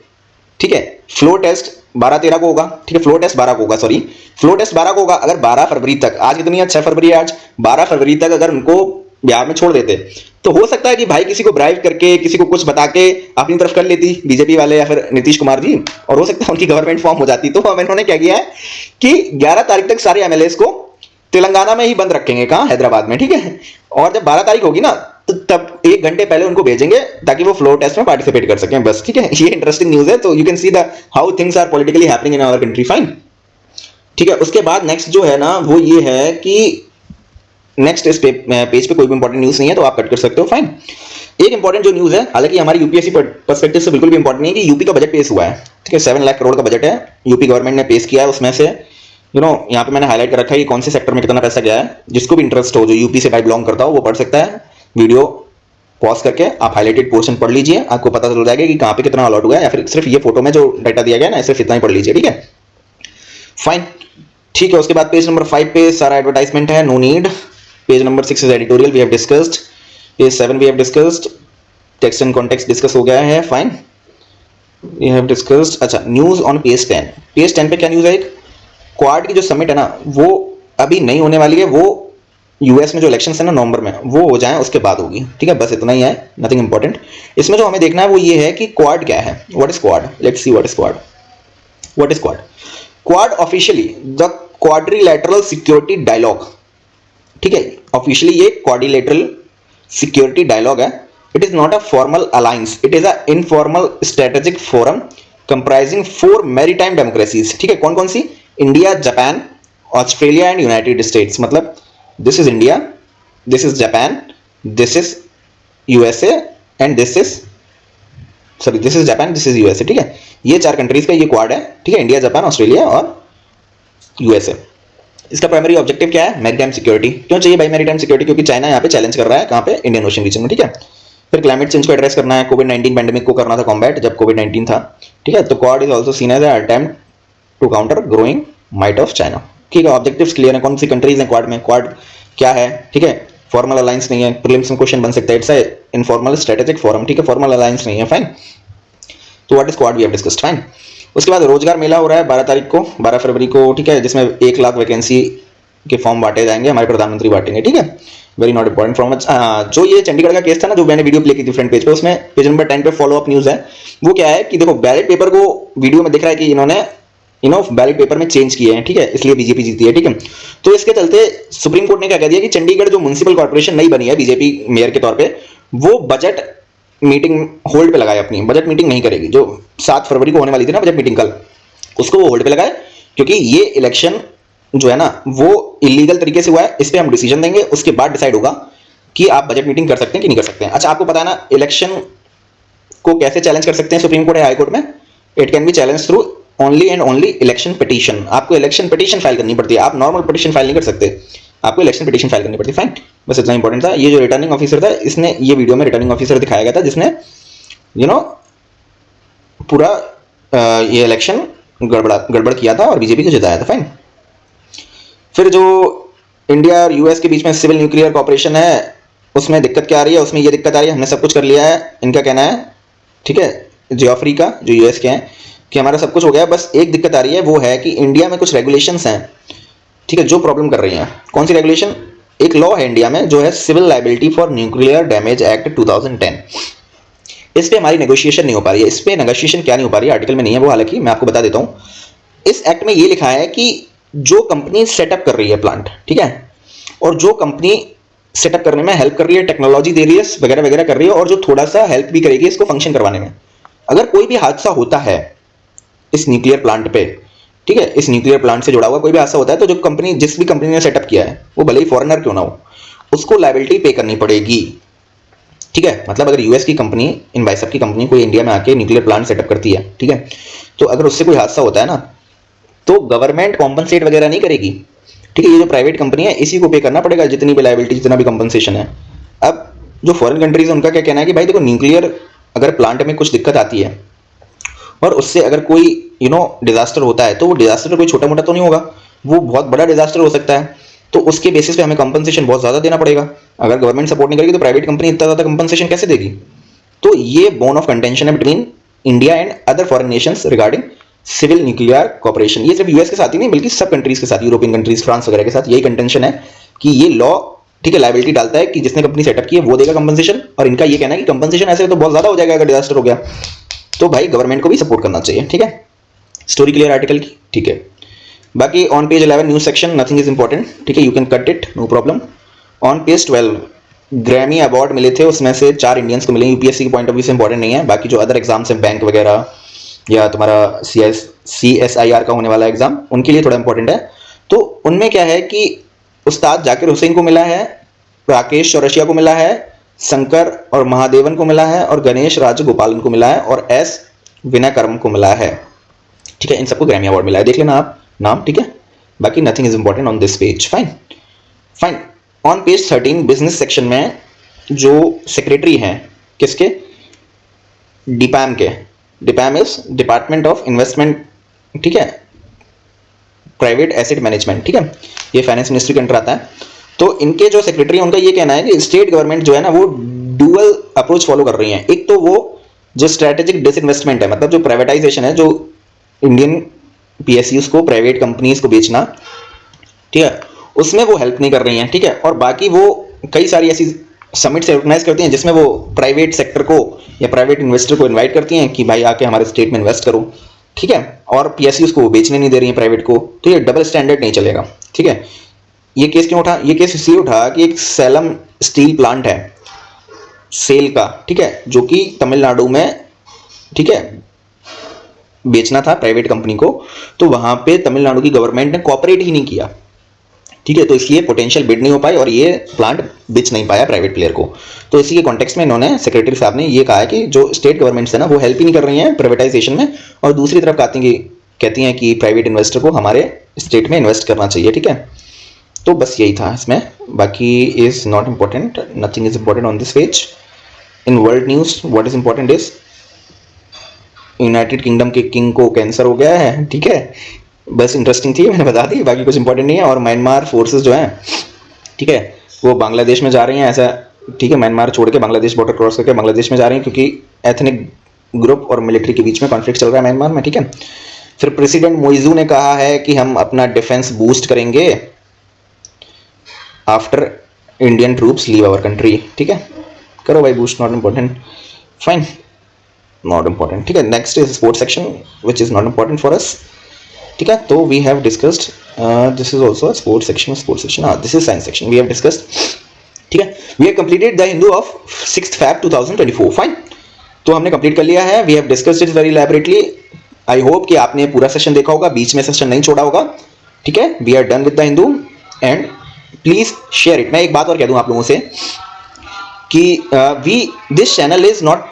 ठीक है, फ्लो टेस्ट 12-13 को होगा, ठीक है, फ्लो टेस्ट 12 को होगा, सॉरी, फ्लो टेस्ट 12 को होगा। अगर 12 फरवरी तक, आज कितनी है, 6 फरवरी है आज, 12 फरवरी तक अगर उनको बिहार में छोड़ देते, तो हो सकता है कि भाई किसी को ब्राइब करके, किसी को कुछ बता के अपनी तरफ कर लेती बीजेपी वाले या फिर नीतीश कुमार जी, और हो सकता है उनकी गवर्नमेंट फॉर्म हो जाती। तो अब इन्होंने क्या किया है कि 11 तारीख तक सारे एमएलए को तेलंगाना में ही बंद रखेंगे, कहां, हैदराबाद में, ठीक है। और जब 12 तारीख होगी ना, तो तब 1 घंटे पहले उनको भेजेंगे ताकि वो फ्लो टेस्ट में पार्टिसिपेट कर सकें, बस, ठीक है। ये इंटरेस्टिंग न्यूज है, तो you can see the how things are politically happening in our country, fine, ठीक है। उसके बाद नेक्स्ट जो है ना, वो ये है कि नेक्स्ट इस पेज पे कोई भी इंपॉर्टेंट न्यूज नहीं है, तो आप कट कर सकते हो, फाइन। एक इंपॉर्टेंट जो न्यूज है, हालांकि हमारी यूपीएससी पर्सपेक्टिव से बिल्कुल भी इंपॉर्टेंट नहीं है, कि यूपी का बजट पेश हुआ है, ठीक है। 7 लाख करोड़ का बजट है, यूपी गवर्नमेंट ने पेश किया है। उसमें से यहाँ पे मैंने हाईलाइट कर रखा है कि कौन से सेक्टर में कितना पैसा गया है। जिसको भी इंटरेस्ट हो, जो यूपी से भाई बिलोंग करता हो, वो पढ़ सकता है। वीडियो पॉज करके आप हाईलाइटेड पोर्शन पढ़ लीजिए, आपको पता चल जाएगा कि कहां पे कितना अलॉट हुआ है, या फिर सिर्फ ये फोटो में जो डाटा दिया गया है ना, सिर्फ इतना ही पढ़ लीजिए, ठीक है, फाइन, ठीक है। उसके बाद पेज नंबर 5 पे सारा एडवर्टाइजमेंट है, no need. Page number 6 is editorial, we have discussed. Page 7 we have discussed, text and context discuss हो गया है, फाइन, वी हैव डिस्कस्ड। अच्छा, न्यूज ऑन पेज 10। पेज 10 पे क्या न्यूज है, एक क्वाड की जो समिट है ना, वो अभी नहीं होने वाली है, वो यूएस में जो इलेक्शंस है ना नवंबर में, वो हो जाए उसके बाद होगी, ठीक है, बस इतना ही है, नथिंग इंपॉर्टेंट। इसमें जो हमें देखना है वो ये है कि क्वाड क्या है, what is Quad, let's see what is Quad. What is Quad? Quad officially the Quadrilateral Security Dialogue, ठीक है, ऑफिशियली ये क्वाड्रिलैटरल सिक्योरिटी डायलॉग है. It is not a formal alliance, it is an informal strategic forum comprising 4 maritime democracies. ठीक है, कौन कौन सी? India, Japan, Australia and United States. मतलब this is India, this is Japan, this is USA and this is Japan, this is USA. ठीक है, ये 4 countries का ये क्वाड है. ठीक है, इंडिया, जापान, ऑस्ट्रेलिया और यूएसए. इसका प्राइमरी ऑब्जेक्टिव क्या है? Maritime security. क्यों चाहिए भाई मैरीटाइम सिक्योरिटी? क्योंकि चाइना यहाँ पे चैलेंज कर रहा है, कहाँ पे? इंडियन ओशन रीजन में. ठीक है, फिर क्लाइमेट चेंज को एड्रेस करना है, कोविड-19 पैंडेमिक को करना था कॉम्बैट जब कोविड-19 था. ठीक है, तो quad is also seen as attempt to counter growing might of China. ठीक है, ऑब्जेक्टिव्स क्लियर है, कौन सी कंट्रीज हैं क्वाड में, क्वाड क्या है. ठीक है, फॉर्मल अलायंस नहीं है, प्रीलिम्स में क्वेश्चन बन सकता है. It's a informal strategic forum. ठीक है, फॉर्मल अलायंस नहीं है. फाइन, तो what is quad we have discussed. Fine, उसके बाद रोजगार मेला हो रहा है 12 तारीख को, 12 फरवरी को. ठीक है, जिसमें 1 लाख वैकेंसी के फॉर्म बांटे जाएंगे, हमारे प्रधानमंत्री बांटेंगे. ठीक है, वेरी नॉट इंपॉर्टेंट फ्रॉम. जो ये चंडीगढ़ का केस था ना, जो मैंने वीडियो प्ले की थी फ्रंट पेज पे, उसमें पेज नंबर 10 पे फॉलो अप न्यूज है. वो क्या है कि देखो बैलेट पेपर को वीडियो में दिख रहा है कि इन्होंने बैलेट पेपर में चेंज किए हैं. ठीक है, इसलिए बीजेपी जीती है. ठीक है, तो इसके चलते सुप्रीम कोर्ट ने क्या कह दिया कि चंडीगढ़ जो म्युनिसिपल कॉर्पोरेशन नई बनी है बीजेपी मेयर के तौर पे, वो बजट मीटिंग होल्ड पे लगाए, अपनी बजट मीटिंग नहीं करेगी. जो 7 फरवरी को होने वाली थी ना बजट मीटिंग कल, उसको वो होल्ड पे लगाए, क्योंकि ये इलेक्शन जो है ना वो इलीगल तरीके से हुआ है. इस पे हम डिसीजन देंगे, उसके बाद डिसाइड होगा कि आप बजट मीटिंग कर सकते हैं कि नहीं कर सकते हैं. अच्छा, आपको पता है ना इलेक्शन को कैसे चैलेंज कर सकते हैं सुप्रीम कोर्ट या हाई कोर्ट में? It can be challenge through only and only election petition. आपको इलेक्शन पिटीशन फाइल करनी पड़ती है, आप नॉर्मल पिटीशन फाइल नहीं कर सकते, आपको इलेक्शन पिटीशन फाइल करनी पड़ती है. फाइन, बस इतना इंपॉर्टेंट था. ये जो रिटर्निंग ऑफिसर था, इसने ये वीडियो में रिटर्निंग ऑफिसर दिखाया गया था, जिसने पूरा ये इलेक्शन गड़बड़ किया था और बीजेपी को जिताया था. फाइन, फिर जो इंडिया और यूएस के बीच में सिविल न्यूक्लियर कॉपरेशन है, उसमें दिक्कत क्या आ रही है? उसमें ये दिक्कत आ रही है, हमने सब कुछ कर लिया है, इनका कहना है. ठीक है, जियोफ्री का, जो यूएस के हैं, कि हमारा सब कुछ हो गया, बस एक दिक्कत आ रही है, वो है कि इंडिया में कुछ रेगुलेशंस हैं. ठीक है, जो प्रॉब्लम कर रही हैं. कौन सी रेगुलेशन? एक लॉ है इंडिया में जो है civil liability for nuclear damage act 2010. इस पे हमारी नेगोशिएशन नहीं हो पा रही है. इस पे नेगोशिएशन क्या नहीं हो पा रही है, आर्टिकल में नहीं है वो, हालांकि मैं आपको बता देता हूं. इस एक्ट में ये लिखा है कि जो कंपनी सेटअप कर रही है प्लांट, ठीक है, और जो कंपनी सेटअप करने में हेल्प कर रही है, टेक्नोलॉजी दे रही है, वगैरह वगैरह कर रही है, और जो थोड़ा सा हेल्प भी करेगी इसको फंक्शन करवाने में, अगर कोई भी हादसा होता है इस न्यूक्लियर प्लांट पे, ठीक है, इस न्यूक्लियर प्लांट से जुड़ा हुआ कोई भी हादसा होता है, तो जो कंपनी, जिस भी कंपनी ने सेटअप किया है, वो भले ही फॉरेनर क्यों ना हो, उसको लायबिलिटी पे करनी पड़ेगी. ठीक है, मतलब अगर यूएस की कंपनी, इन भाई साहब की कंपनी कोई इंडिया में आके न्यूक्लियर प्लांट सेटअप करती है, ठीक है, तो अगर उससे कोई हादसा होता है ना, तो गवर्नमेंट कॉम्पनसेट वगैरह नहीं करेगी. ठीक है, ये जो प्राइवेट कंपनी है इसी को पे करना पड़ेगा, जितनी भी लायबिलिटी, जितना भी कंपनसेशन है. अब जो फॉरेन कंट्रीज है उनका क्या कहना है कि भाई देखो, न्यूक्लियर अगर प्लांट में कुछ दिक्कत आती है और उससे अगर कोई डिजास्टर होता है, तो वो डिजास्टर कोई छोटा मोटा तो नहीं होगा, वो बहुत बड़ा डिजास्टर हो सकता है. तो उसके बेसिस पे हमें कंपनसेशन बहुत ज्यादा देना पड़ेगा. अगर गवर्नमेंट सपोर्ट नहीं करेगी तो प्राइवेट कंपनी इतना ज्यादा कंपनसेशन कैसे देगी? तो ये बोन ऑफ कंटेंशन है between India and other foreign nations regarding civil nuclear cooperation. ये सिर्फ यूएस के साथ ही नहीं बल्कि सब कंट्रीज के साथ, यूरोपियन कंट्रीज, फ्रांस वगैरह के साथ यही कंटेंशन है कि ये लॉ, ठीक है, लायबिलिटी डालता है कि जिसने कंपनी सेटअप की है वो देगा कंपनसेशन, और इनका ये कहना है कि कंपनसेशन ऐसे तो बहुत ज्यादा हो जाएगा अगर डिजास्टर हो गया. तो भाई गवर्नमेंट को भी सपोर्ट करना चाहिए. ठीक है, स्टोरी क्लियर आर्टिकल की. ठीक है, बाकी on page 11 news section, nothing is important. ठीक है, you can cut it, no problem. On page 12 Grammy award मिले थे, उसमें से 4 इंडियंस को मिले. यूपीएससी के पॉइंट ऑफ व्यू से इंपॉर्टेंट नहीं है, बाकी जो अदर एग्जाम्स हैं, बैंक वगैरह या तुम्हारा CSIR का होने वाला एग्जाम, उनके लिए थोड़ा इंपॉर्टेंट है. तो उनमें क्या है कि उस्ताद जाकिर हुसैन को मिला है, राकेश चौरसिया को मिला है, शंकर और महादेवन को मिला है, और गणेश राजगोपालन को मिला है, और S विनाकर्म को मिला है. ठीक है, इन सबको ग्रैमी अवार्ड मिला है, देख लेना आप नाम. ठीक है, बाकी nothing is important on this page. Fine fine. On page 13 business section में जो सेक्रेटरी हैं किसके? डिपैम के. डिपैम इज डिपार्टमेंट ऑफ इन्वेस्टमेंट, ठीक है, प्राइवेट एसेट मैनेजमेंट. ठीक है, ये फाइनेंस मिनिस्ट्री के अंडर आता है. तो इनके जो सेक्रेटरी हैं उनका ये कहना है कि स्टेट गवर्नमेंट जो है ना वो डुअल अप्रोच फॉलो कर रही है. एक तो वो जो स्ट्रेटेजिक डिसइन्वेस्टमेंट है, मतलब जो प्राइवेटाइजेशन है, जो इंडियन PSUs को, प्राइवेट कंपनीज को बेचना, ठीक है, उसमें वो हेल्प नहीं कर रही हैं. ठीक है, और बाकी वो कई सारी ऐसी समिट्स ऑर्गेनाइज करती हैं जिसमें वो प्राइवेट सेक्टर को या प्राइवेट इन्वेस्टर को इनवाइट करती हैं कि भाई आके हमारे स्टेट में इन्वेस्ट करो. ठीक है, और पीएसयू उसको बेचने नहीं दे रही है प्राइवेट को, तो ये डबल स्टैंडर्ड नहीं चलेगा। ठीक है, ये केस क्यों उठा? ये केस इसलिए उठा कि एक सेलम स्टील प्लांट है सेल का, ठीक है, जो कि तमिलनाडु में, ठीक है, बेचना था प्राइवेट कंपनी को, तो वहां पे तमिलनाडु की गवर्नमेंट ने कोऑपरेट ही नहीं किया। ठीक है, तो इसलिए पोटेंशियल बिड नहीं हो पाई और ये प्लांट बेच नहीं पाया प्राइवेट प्लेयर को। तो इसी के कॉन्टेक्स्ट में इन्होंने, सेक्रेटरी साहब ने ये कहा है कि जो स्टेट गवर्नमेंट्स है ना, वो हेल्प ही नहीं कर रही हैं प्राइवेटाइजेशन में, और दूसरी तरफ कहती हैं कि प्राइवेट इन्वेस्टर को हमारे स्टेट में इन्वेस्ट करना चाहिए। ठीक है, तो बस यही था इसमें, बाकी is not important, nothing is important on this page. In world news what is important is United kingdom के किंग को कैंसर हो गया है। ठीक है, बस इंटरेस्टिंग थी, मैंने बता दी, बाकी कुछ इंपॉर्टेंट नहीं है। और म्यांमार फोर्सेस जो हैं, ठीक है, वो बांग्लादेश में जा रही हैं ऐसा, ठीक है, म्यांमार छोड़ के बांग्लादेश बॉर्डर क्रॉस करके बांग्लादेश में जा रही हैं, क्योंकि एथनिक ग्रुप और मिलिट्री के बीच में कॉन्फ्लिक्ट चल रहा है म्यांमार में। ठीक है, फिर प्रेसिडेंट मोइजू ने कहा है कि हम अपना डिफेंस बूस्ट करेंगे after Indian troops leave our country. ठीक है, करो भाई boost, not important, fine, not important. ठीक है, next is sports section which is not important for us. ठीक है, तो we have discussed, this is also sports section, हाँ this is science section, we have discussed. ठीक है, we have completed the Hindu of 6 Feb 2024, fine, तो हमने complete कर लिया है। We have discussed it very elaborately. I hope कि आपने पूरा सेशन देखा होगा, बीच में सेशन नहीं छोड़ा होगा। ठीक है, we are done with the Hindu and please share it. मैं एक बात और कह दूं आप लोगों से कि this channel is not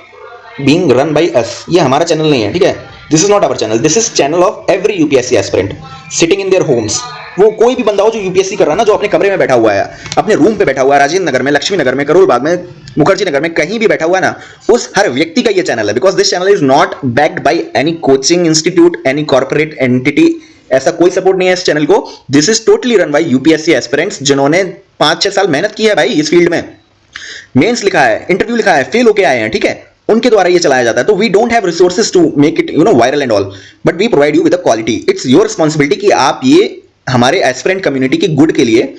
being run by us, ये हमारा चैनल नहीं है। ठीक है, this is not our channel, this is channel of every UPSC aspirant sitting in their homes. वो कोई भी बंदा हो जो यूपीएससी कर रहा है ना, जो अपने कमरे में बैठा हुआ है, अपने रूम पे बैठा हुआ है, राजेंद्र नगर में, लक्ष्मी नगर में, करोल बाग में, मुखर्जी नगर में, कहीं भी बैठा हुआ है ना, उस हर व्यक्ति का ये चैनल है। Because this channel is not backed by any coaching institute, any corporate entity, ऐसा कोई सपोर्ट नहीं है इस चैनल को। This is totally run by UPSC aspirants जिन्होंने 5-6 साल मेहनत की है भाई इस फील्ड में, मेंस लिखा है, इंटरव्यू लिखा है, फेल होके आए हैं। ठीक है, उनके द्वारा ये चलाया जाता है। तो we don't have resources to make it viral and all, but we provide you with the quality. It's your responsibility कि आप ये हमारे एस्पिरेंट कम्युनिटी की गुड के लिए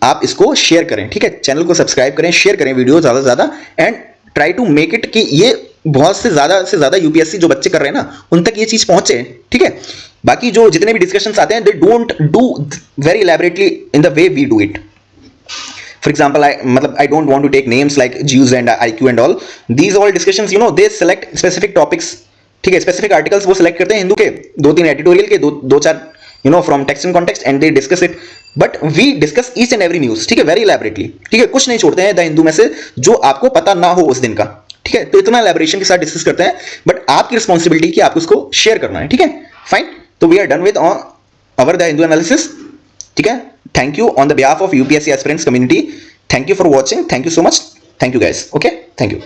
आप इसको शेयर करें। ठीक है, चैनल को सब्सक्राइब करें, शेयर करें वीडियो ज्यादा से ज्यादा, and try to make it कि ये बहुत से ज्यादा यूपीएससी जो बच्चे कर रहे हैं ना, उन तक ये चीज पहुंचे। ठीक है, बाकी जो जितने भी डिस्कशंस आते हैं, they don't do very elaborately in the way we do it. For example, I don't want to take names like Jews and IQ and all. These all discussions, they select specific topics. ठीक है, specific articles वो select करते हैं हिंदू के, 2-3 editorial के, 2-4 from text and context, and they discuss it. But we discuss each and every news. ठीक है, very elaborately. ठीक है, कुछ नहीं छोड़ते हैं द हिंदू में से जो आपको पता ना हो उस दिन का। ठीक है, तो इतना elaboration के साथ डिस्कस करते हैं, बट आपकी रिस्पॉन्सिबिलिटी कि आपको उसको शेयर करना है। ठीक है, फाइन, तो we are done with our the Hindu analysis. ठीक है, thank you on the behalf of UPSC aspirants community. Thank you for watching. Thank you so much. Thank you guys. Okay, thank you.